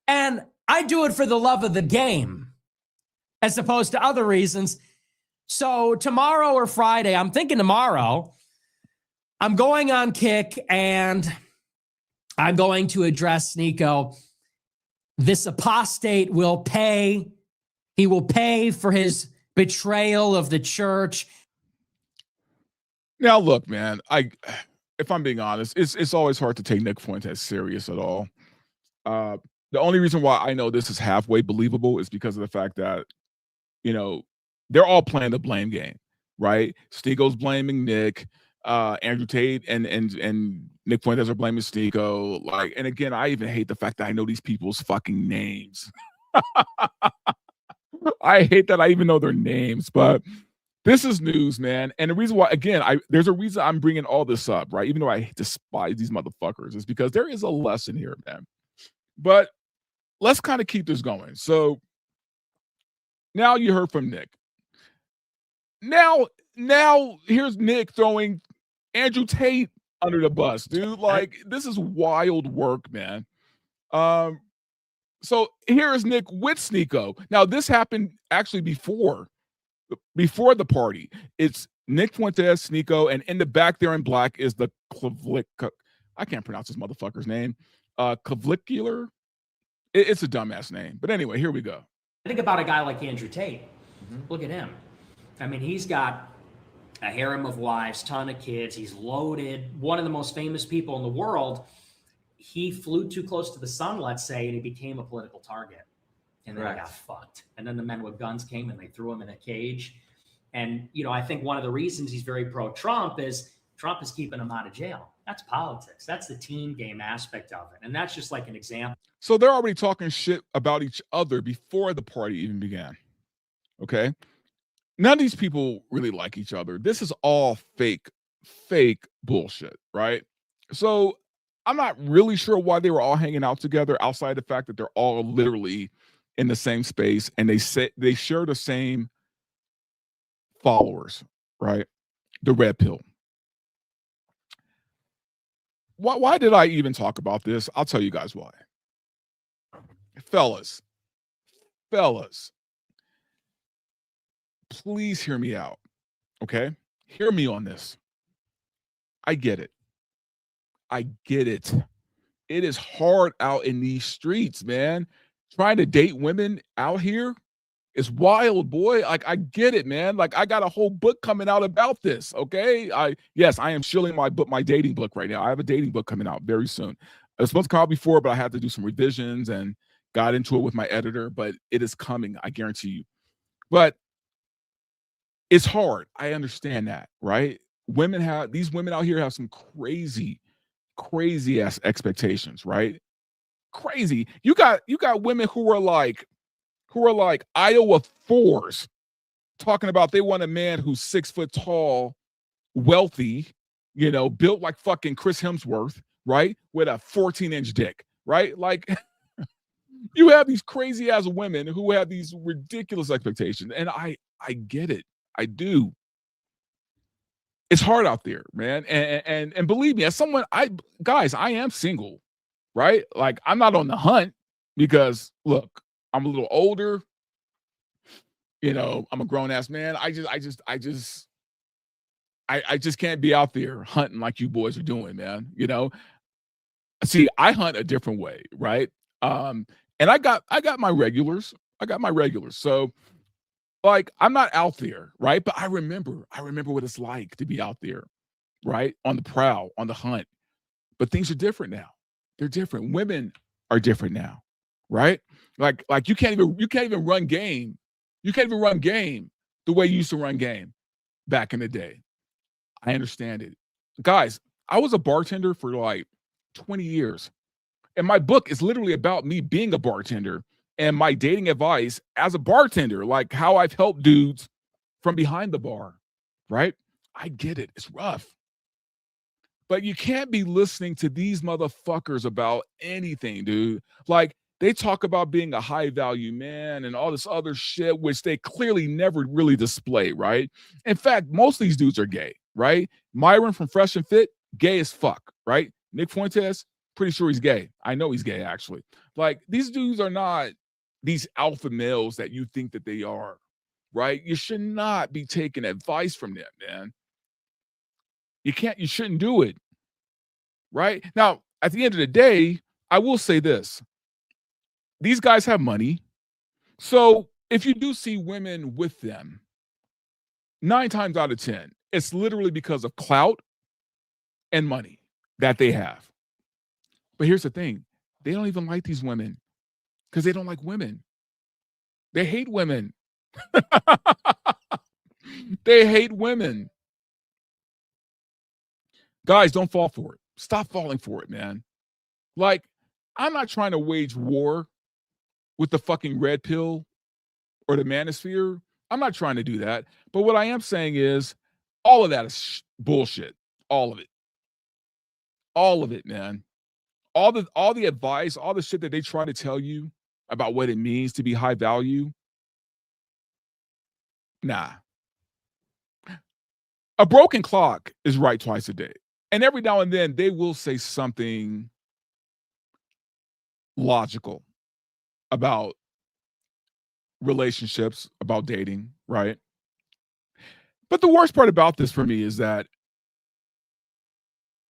and I do it for the love of the game as opposed to other reasons. So tomorrow or Friday, I'm thinking tomorrow, I'm going on Kick and I'm going to address Sneeko. This apostate will pay. He will pay for his betrayal of the church. Now, look, man, if I'm being honest, it's always hard to take Nick Fuentes serious at all. The only reason why I know this is halfway believable is because of the fact that, they're all playing the blame game, right? Sneeko's blaming Nick, Andrew Tate and Nick Fuentes are blaming Sneeko. And again, I even hate the fact that I know these people's fucking names. I hate that I even know their names, but this is news, man. And the reason why, again, there's a reason I'm bringing all this up, right? Even though I despise these motherfuckers, is because there is a lesson here, man. But let's kind of keep this going. So now you heard from Nick. Now here's Nick throwing Andrew Tate under the bus, dude. This is wild work, man. So here is Nick with Sneeko. Now, this happened actually before the party. It's Nick Fuentes, Sneeko, and in the back there in black is the I can't pronounce this motherfucker's name. Clavicular. It's a dumbass name. But anyway, here we go. Think about a guy like Andrew Tate. Look at him. I mean, he's got a harem of wives, ton of kids. He's loaded. One of the most famous people in the world. He flew too close to the sun, let's say, and he became a political target. And then he got fucked. And then the men with guns came and they threw him in a cage. And, I think one of the reasons he's very pro-Trump is Trump is keeping him out of jail. That's politics. That's the team game aspect of it. And that's just like an example. So they're already talking shit about each other before the party even began. Okay? None of these people really like each other. This is all fake bullshit, right? So I'm not really sure why they were all hanging out together outside the fact that they're all literally in the same space and they share the same followers, right? The red pill. Why did I even talk about this? I'll tell you guys why. Fellas, please hear me out, okay? Hear me on this. I get it. It is hard out in these streets, man. Trying to date women out here is wild, boy. I get it, man. I got a whole book coming out about this, okay? I am shilling my dating book right now. I have a dating book coming out very soon. It was supposed to come out before, but I had to do some revisions and got into it with my editor, but it is coming, I guarantee you. But it's hard. I understand that, right? These women out here have some crazy ass expectations, right? crazy. You got women who are like Iowa 4s talking about they want a man who's 6 foot tall, wealthy, built like fucking Chris Hemsworth, right? With a 14-inch dick, right? Like you have these crazy ass women who have these ridiculous expectations. And I get it. I do. It's hard out there, man. And believe me, as someone, I am single, right? Like I'm not on the hunt because look, I'm a little older. I'm a grown ass man. I just can't be out there hunting like you boys are doing, man. See, I hunt a different way, right? And I got my regulars. So like I'm not out there, right? But I remember what it's like to be out there, right? On the prowl, on the hunt. But things are different now. They're different. Women are different now, right? Like you can't even run game. You can't even run game the way you used to run game back in the day. I understand it. Guys, I was a bartender for like 20 years. And my book is literally about me being a bartender and my dating advice as a bartender, like how I've helped dudes from behind the bar, right? I get it. It's rough. But you can't be listening to these motherfuckers about anything, dude. Like, they talk about being a high value man and all this other shit, which they clearly never really display, right? In fact, most of these dudes are gay, right? Myron from Fresh and Fit, gay as fuck, right? Nick Fuentes, pretty sure he's gay. I know he's gay, actually. Like, these dudes are not these alpha males that you think that they are, right? You should not be taking advice from them, man. You shouldn't do it, right? Now, at the end of the day, I will say this. These guys have money. So if you do see women with them, 9 times out of 10, it's literally because of clout and money that they have. But here's the thing. They don't even like these women because they don't like women. They hate women. They hate women. Guys, don't fall for it. Stop falling for it, man. Like, I'm not trying to wage war with the fucking red pill or the manosphere. I'm not trying to do that. But what I am saying is all of that is bullshit. All of it. All of it, man. All the advice, all the shit that they try to tell you about what it means to be high value. Nah. A broken clock is right twice a day. And every now and then they will say something logical about relationships, about dating, right? But the worst part about this for me is that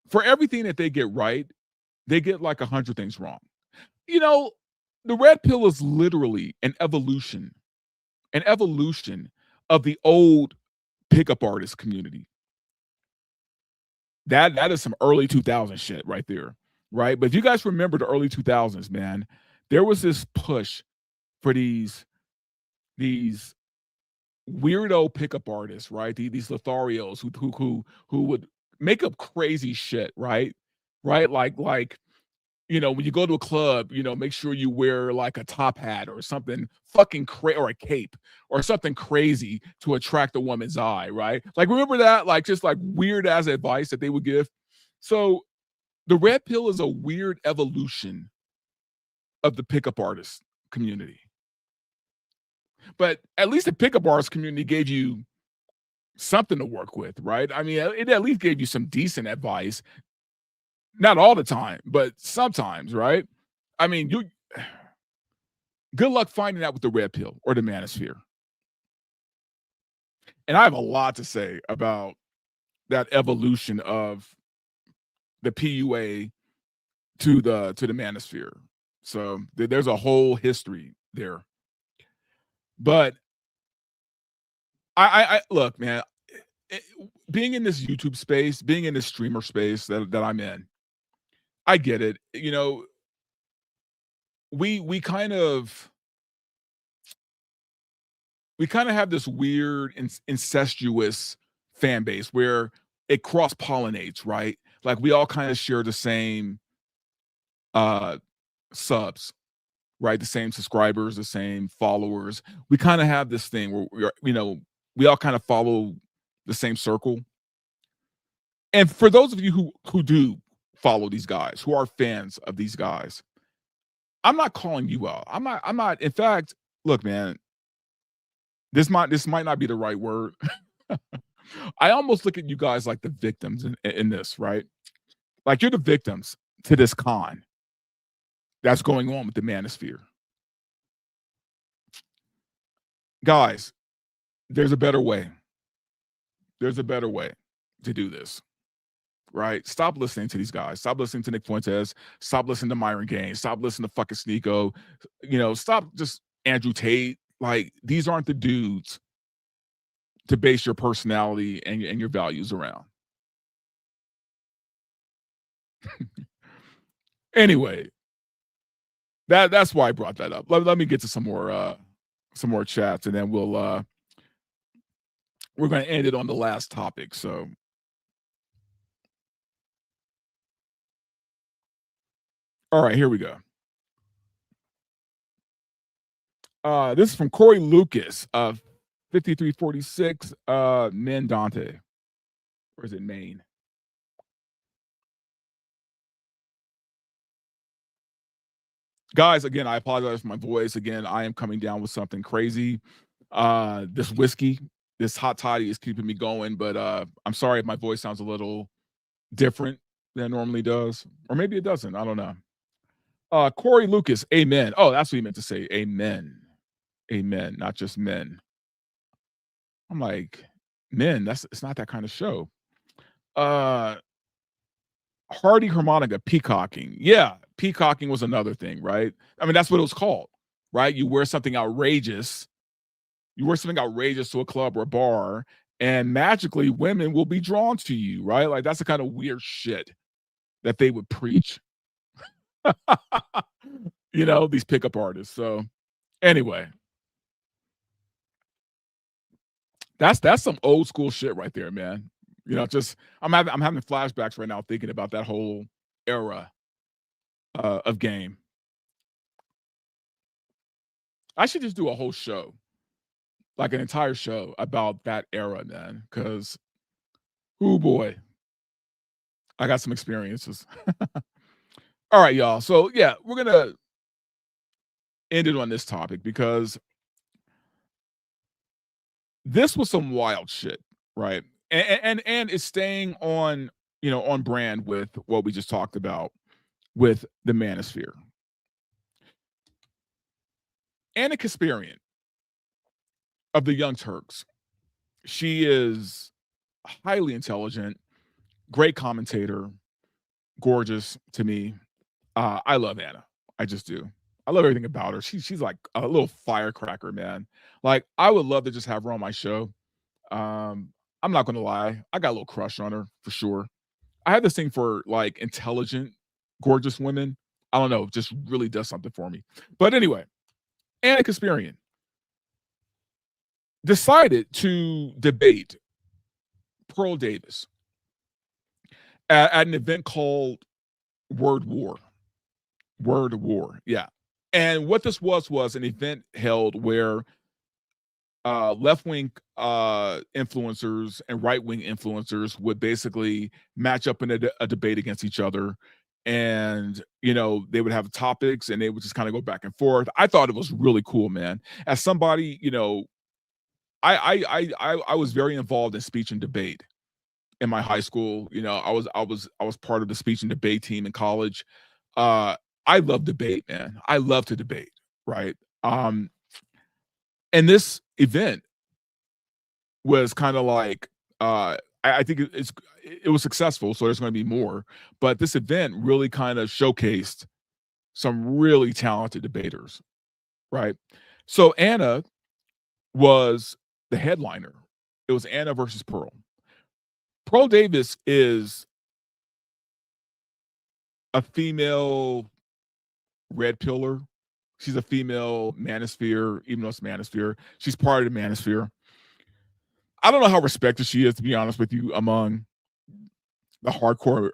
for everything that they get right, they get like 100 things wrong. The red pill is literally an evolution of the old pickup artist community. That is some early 2000s shit right there, right? But if you guys remember the early 2000s, man, there was this push for these weirdo pickup artists, right? These Lotharios who would make up crazy shit, right? Right? Like when you go to a club, make sure you wear like a top hat or something fucking or a cape or something crazy to attract a woman's eye, right? Like, remember that? Like, just like weird ass advice that they would give. So the red pill is a weird evolution of the pickup artist community. But at least the pickup artist community gave you something to work with, right? I mean, it at least gave you some decent advice. Not all the time, but sometimes, right? I mean, good luck finding that with the red pill or the manosphere. And I have a lot to say about that evolution of the PUA to the manosphere. So there's a whole history there. But I look, man, being in this YouTube space, being in this streamer space that I'm in, I get it. We kind of have this weird incestuous fan base where it cross-pollinates, right? Like we all kind of share the same subs, right? The same subscribers, the same followers. We kind of have this thing where we all kind of follow the same circle. And for those of you who do follow these guys, who are fans of these guys, I'm not calling you out. I'm not. In fact, look, man, this might not be the right word. I almost look at you guys like the victims in this, right? Like you're the victims to this con that's going on with the manosphere. Guys, there's a better way. There's a better way to do this, right? Stop listening to these guys. Stop listening to Nick Fuentes. Stop listening to Myron Gaines. Stop listening to fucking Sneeko. Stop just Andrew Tate. Like, these aren't the dudes to base your personality and your values around. Anyway, that's why I brought that up. Let me get to some more chats, and then we're going to end it on the last topic. So, all right, here we go. This is from Corey Lucas of 5346 Mendante. Or is it Maine? Guys, again, I apologize for my voice. Again, I am coming down with something crazy. This whiskey, this hot toddy is keeping me going, but I'm sorry if my voice sounds a little different than it normally does. Or maybe it doesn't. I don't know. Corey Lucas, amen. Oh, that's what he meant to say. Amen. Amen, not just men. I'm like, men, it's not that kind of show. Hardy harmonica, peacocking. Yeah, peacocking was another thing, right? I mean, that's what it was called, right? You wear something outrageous. You wear something outrageous to a club or a bar, and magically women will be drawn to you, right? Like, that's the kind of weird shit that they would preach. These pickup artists. So anyway, that's some old school shit right there, man. Just I'm having flashbacks right now thinking about that whole era of game. I should just do a whole show, like an entire show about that era, man, because, oh boy, I got some experiences. All right, y'all. So yeah, we're gonna end it on this topic because this was some wild shit, right? And it's staying on, on brand with what we just talked about with the manosphere. Anna Kasparian of the Young Turks. She is highly intelligent, great commentator, gorgeous to me. I love Anna. I just do. I love everything about her. She's like a little firecracker, man. Like, I would love to just have her on my show. I'm not going to lie. I got a little crush on her for sure. I have this thing for like intelligent, gorgeous women. I don't know. It just really does something for me. But anyway, Anna Kasparian decided to debate Pearl Davis at an event called Word War. Yeah. And what this was an event held where left-wing influencers and right-wing influencers would basically match up in a debate against each other. And, they would have topics and they would just kind of go back and forth. I thought it was really cool, man. As somebody, I was very involved in speech and debate in my high school. I was part of the speech and debate team in college. I love debate, man. I love to debate, right? And this event was kind of like, I think it was successful, so there's going to be more. But this event really kind of showcased some really talented debaters, right? So Anna was the headliner. It was Anna versus Pearl. Pearl Davis is a female red pillar. She's a female manosphere, even though it's manosphere. She's part of the manosphere. I don't know how respected she is, to be honest with you, among the hardcore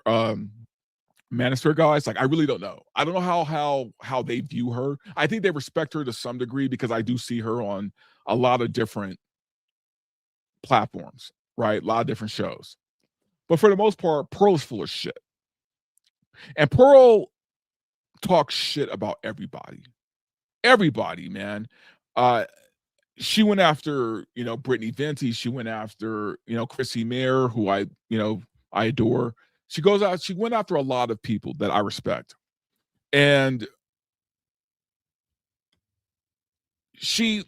manosphere guys, like I really don't know. I don't know how they view her. I think they respect her to some degree because I do see her on a lot of different platforms, right? A lot of different shows. But for the most part, Pearl's full of shit. And Pearl talks shit about everybody. Everybody, man. She went after, Brittany Venti. She went after, Chrissy Mayer, who I adore. She went after a lot of people that I respect. And she's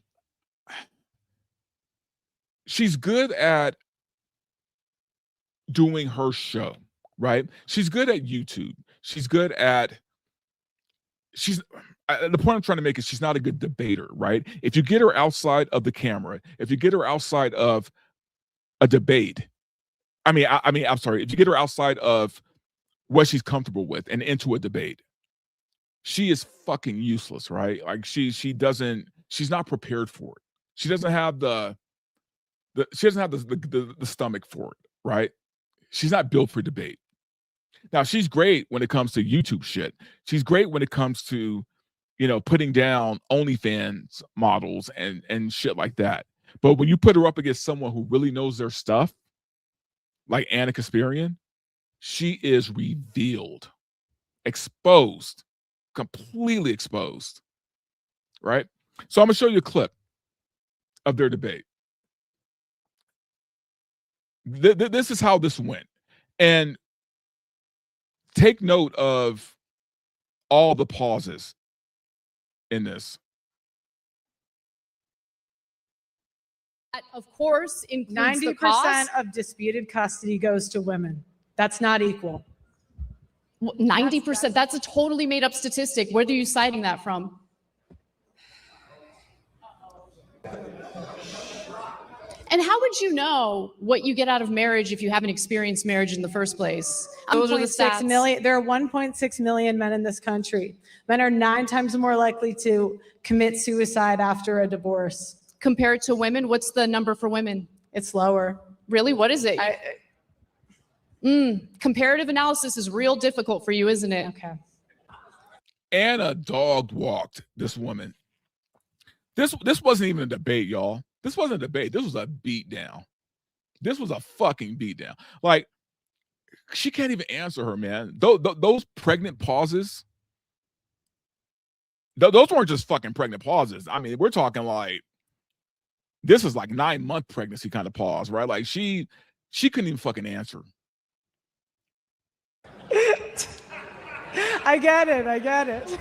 good at doing her show, right? She's good at YouTube. She's good at the point I'm trying to make is she's not a good debater, right? If you get her outside of the camera, if you get her outside of a debate, I'm sorry, if you get her outside of what she's comfortable with and into a debate, she is fucking useless, right? Like she's not prepared for it. She doesn't have the stomach for it, right? She's not built for debate. Now she's great when it comes to YouTube shit. She's great when it comes to, putting down OnlyFans models and shit like that. But when you put her up against someone who really knows their stuff, like Anna Kasparian, she is revealed, exposed, completely exposed, right? So I'm gonna show you a clip of their debate. This is how this went. And take note of all the pauses in this. Of course, includes 90% of disputed custody goes to women. That's not equal. 90%. That's a totally made up statistic. Where are you citing that from? And how would you know what you get out of marriage if you haven't experienced marriage in the first place? Those are the 6 million. There are 1.6 million men in this country. Men are 9 times more likely to commit suicide after a divorce. Compared to women, what's the number for women? It's lower. Really? What is it? Comparative analysis is real difficult for you, isn't it? Okay. Anna dog walked this woman. This wasn't even a debate, y'all. This wasn't a debate. This was a beatdown. This was a fucking beatdown. Like, she can't even answer her, man. Those pregnant pauses, those weren't just fucking pregnant pauses. I mean, we're talking like, this is like 9-month pregnancy kind of pause, right? Like she couldn't even fucking answer. I get it.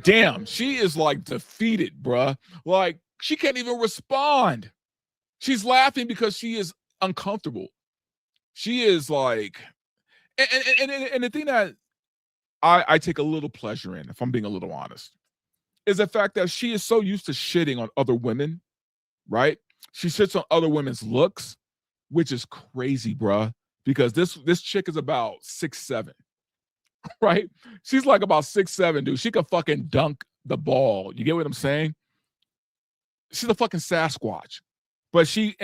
Damn, she is like defeated, bruh. Like she can't even respond. She's laughing because she is uncomfortable. She is like, and the thing that I take a little pleasure in, if I'm being a little honest, is the fact that she is so used to shitting on other women, right? She shits on other women's looks, which is crazy, bruh, because this chick is about 6'7", right? She's like about 6'7", dude. She could fucking dunk the ball. You get what I'm saying? She's a fucking Sasquatch. But she,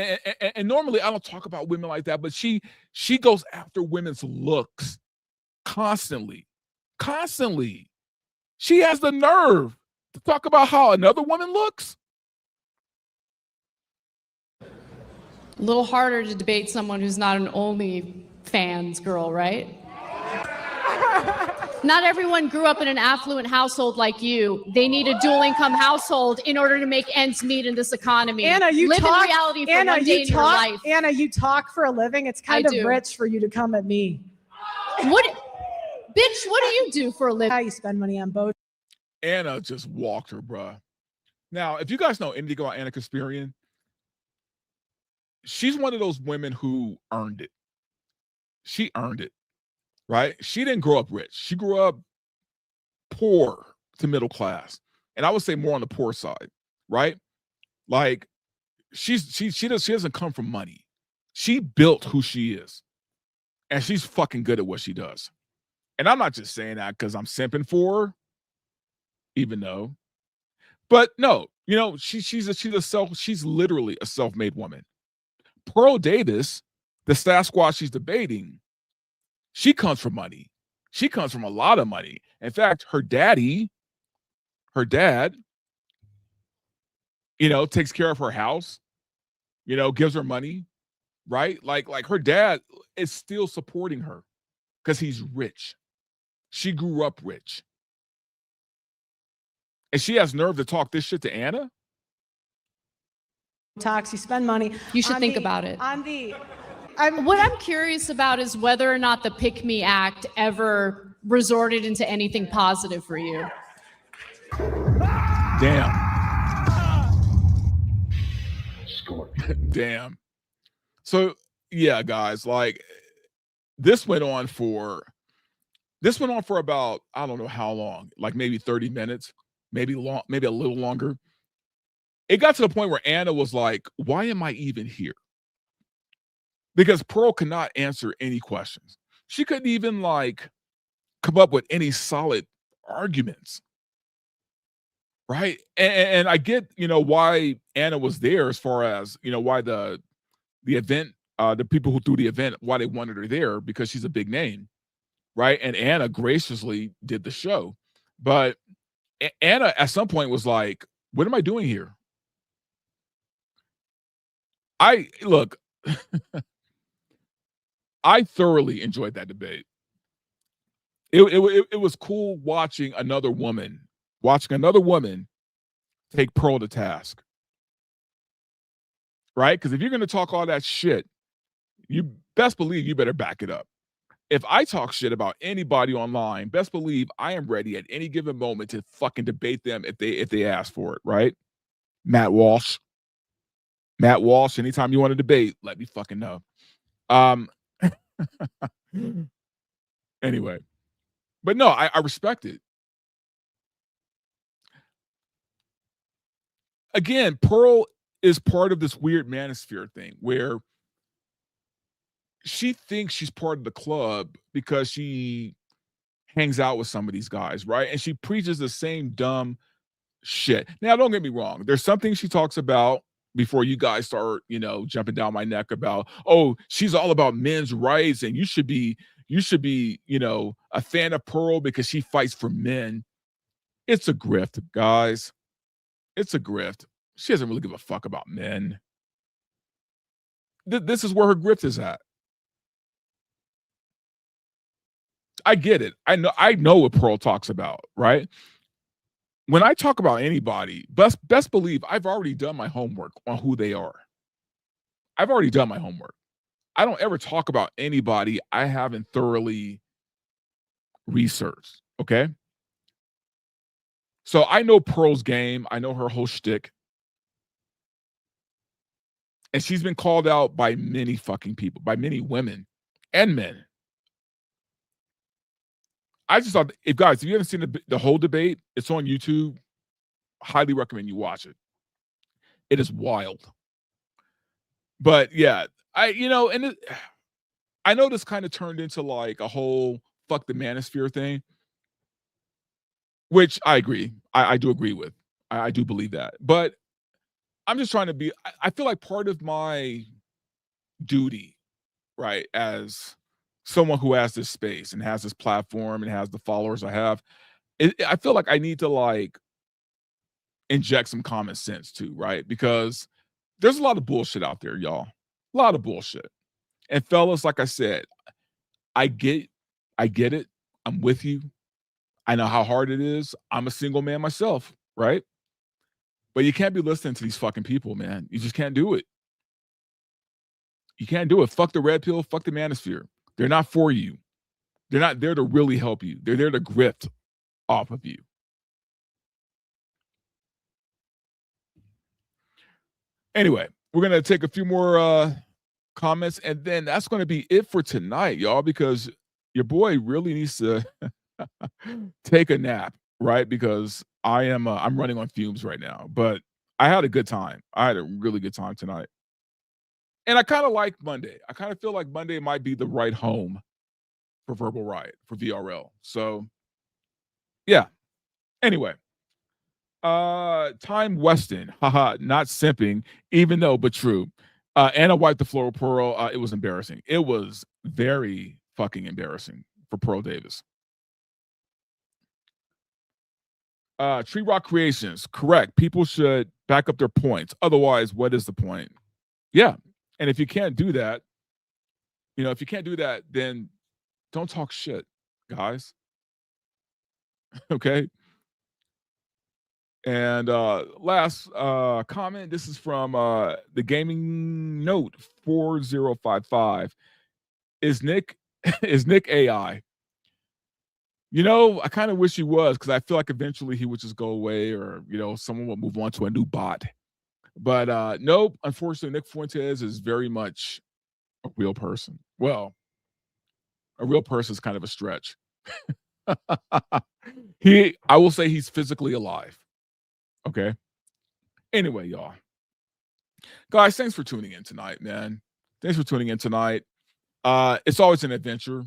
and normally I don't talk about women like that, but she goes after women's looks constantly. She has the nerve to talk about how another woman looks. A little harder to debate someone who's not an OnlyFans girl, right? Not everyone grew up in an affluent household like you. They need a dual income household in order to make ends meet in this economy. Anna, you live talk, in reality for Anna, one day in your life. Anna, you talk for a living. It's kind of rich for you to come at me. Bitch, what do you do for a living? How you spend money on both. Anna just walked her, bruh. Now, if you guys know anything about Anna Kasparian, she's one of those women who earned it. She earned it, right? She didn't grow up rich. She grew up poor to middle class. And I would say more on the poor side, right? Like she doesn't come from money. She built who she is. And she's fucking good at what she does. And I'm not just saying that because I'm simping for her, even though. But no, she's literally a self-made woman. Pearl Davis the Sasquatch she's debating, she comes from money. She comes from a lot of money. In fact, her dad, takes care of her house, gives her money, right? Like her dad is still supporting her because he's rich. She grew up rich. And she has nerve to talk this shit to Anna? Tax, you spend money. You should think about it. What I'm curious about is whether or not the Pick Me Act ever resorted into anything positive for you. Damn. Damn. So yeah, guys, like this went on for about, I don't know how long, like maybe 30 minutes, maybe a little longer. It got to the point where Anna was like, why am I even here? Because Pearl could not answer any questions. She couldn't even like come up with any solid arguments. Right. And I get, why Anna was there, as far as, why the event, the people who threw the event, why they wanted her there, because she's a big name. Right. And Anna graciously did the show. But Anna at some point was like, what am I doing here? I thoroughly enjoyed that debate. It was cool watching another woman take Pearl to task. Right? Because if you're going to talk all that shit, you best believe you better back it up. If I talk shit about anybody online, best believe I am ready at any given moment to fucking debate them if they ask for it, right? Matt Walsh, anytime you want to debate, let me fucking know. Anyway, but no, I respect it. Again, Pearl is part of this weird manosphere thing where she thinks she's part of the club because she hangs out with some of these guys, right? And she preaches the same dumb shit. Now, don't get me wrong. There's something she talks about before you guys start, jumping down my neck about, oh, she's all about men's rights and you should be, a fan of Pearl because she fights for men. It's a grift, guys. It's a grift. She doesn't really give a fuck about men. This is where her grift is at. I get it. I know what Pearl talks about, right? When I talk about anybody, best believe I've already done my homework on who they are. I've already done my homework. I don't ever talk about anybody I haven't thoroughly researched, okay? So I know Pearl's game. I know her whole shtick. And she's been called out by many fucking people, by many women and men. I just thought, if you haven't seen the whole debate, it's on YouTube. Highly recommend you watch it. It is wild. But yeah, I know this kind of turned into like a whole fuck the manosphere thing, which I agree. I do agree with. I do believe that. But I'm just trying to be, I feel like part of my duty, right, as someone who has this space and has this platform and has the followers I have, I feel like I need to like inject some common sense too, right? Because there's a lot of bullshit out there, y'all. A lot of bullshit. And fellas, like I said, I get it. I'm with you. I know how hard it is. I'm a single man myself, right? But you can't be listening to these fucking people, man. You just can't do it. You can't do it. Fuck the red pill. Fuck the manosphere. They're not for you. They're not there to really help you. They're there to grift off of you. Anyway, we're going to take a few more comments, and then that's going to be it for tonight, y'all, because your boy really needs to take a nap, right? Because I'm running on fumes right now, but I had a good time. I had a really good time tonight. And I kind of like Monday. I kind of feel like Monday might be the right home for Verbal Riot, for VRL. So, yeah. Anyway, Time Weston, haha, not simping, even though, but true. And I wiped the floor with Pearl. It was embarrassing. It was very fucking embarrassing for Pearl Davis. Tree Rock Creations, correct. People should back up their points. Otherwise, what is the point? Yeah. And if you can't do that, if you can't do that, then don't talk shit, guys. Okay. And last comment, this is from the Gaming Note 4055. Is Nick AI? I kind of wish he was, because I feel like eventually he would just go away, or someone would move on to a new bot. But nope, unfortunately, Nick Fuentes is very much a real person. Well, a real person is kind of a stretch. I will say he's physically alive. Okay. Anyway, y'all. Guys, thanks for tuning in tonight, man. Thanks for tuning in tonight. It's always an adventure.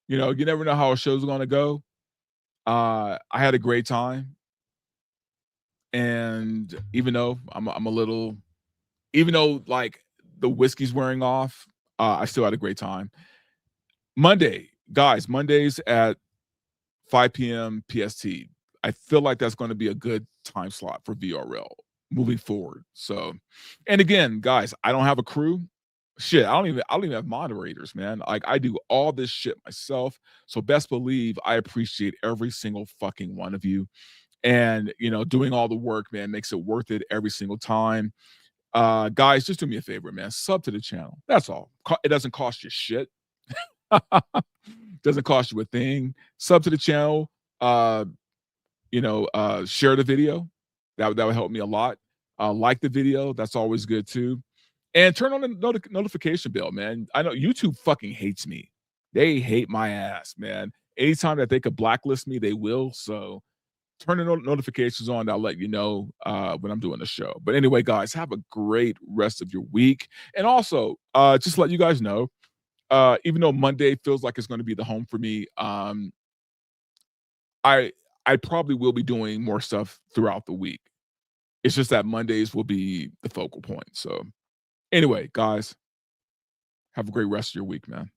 You never know how a show's going to go. I had a great time. And even though I'm a little, even though like the whiskey's wearing off, I still had a great time. Mondays at 5 p.m. PST. I feel like that's going to be a good time slot for VRL moving forward. So, and again, guys, I don't have a crew. Shit, I don't even have moderators, man. Like, I do all this shit myself. So best believe I appreciate every single fucking one of you. And, doing all the work, man, makes it worth it every single time. Guys, just do me a favor, man. Sub to the channel. That's all. It doesn't cost you shit. Doesn't cost you a thing. Sub to the channel. Share the video. That would help me a lot. Like the video. That's always good too. And turn on the notification bell, man. I know YouTube fucking hates me. They hate my ass, man. Anytime that they could blacklist me, they will. So turn the notifications on. I'll let you know when I'm doing the show. But anyway, guys, have a great rest of your week. And also, just to let you guys know, even though Monday feels like it's going to be the home for me, I probably will be doing more stuff throughout the week. It's just that Mondays will be the focal point. So anyway, guys, have a great rest of your week, man.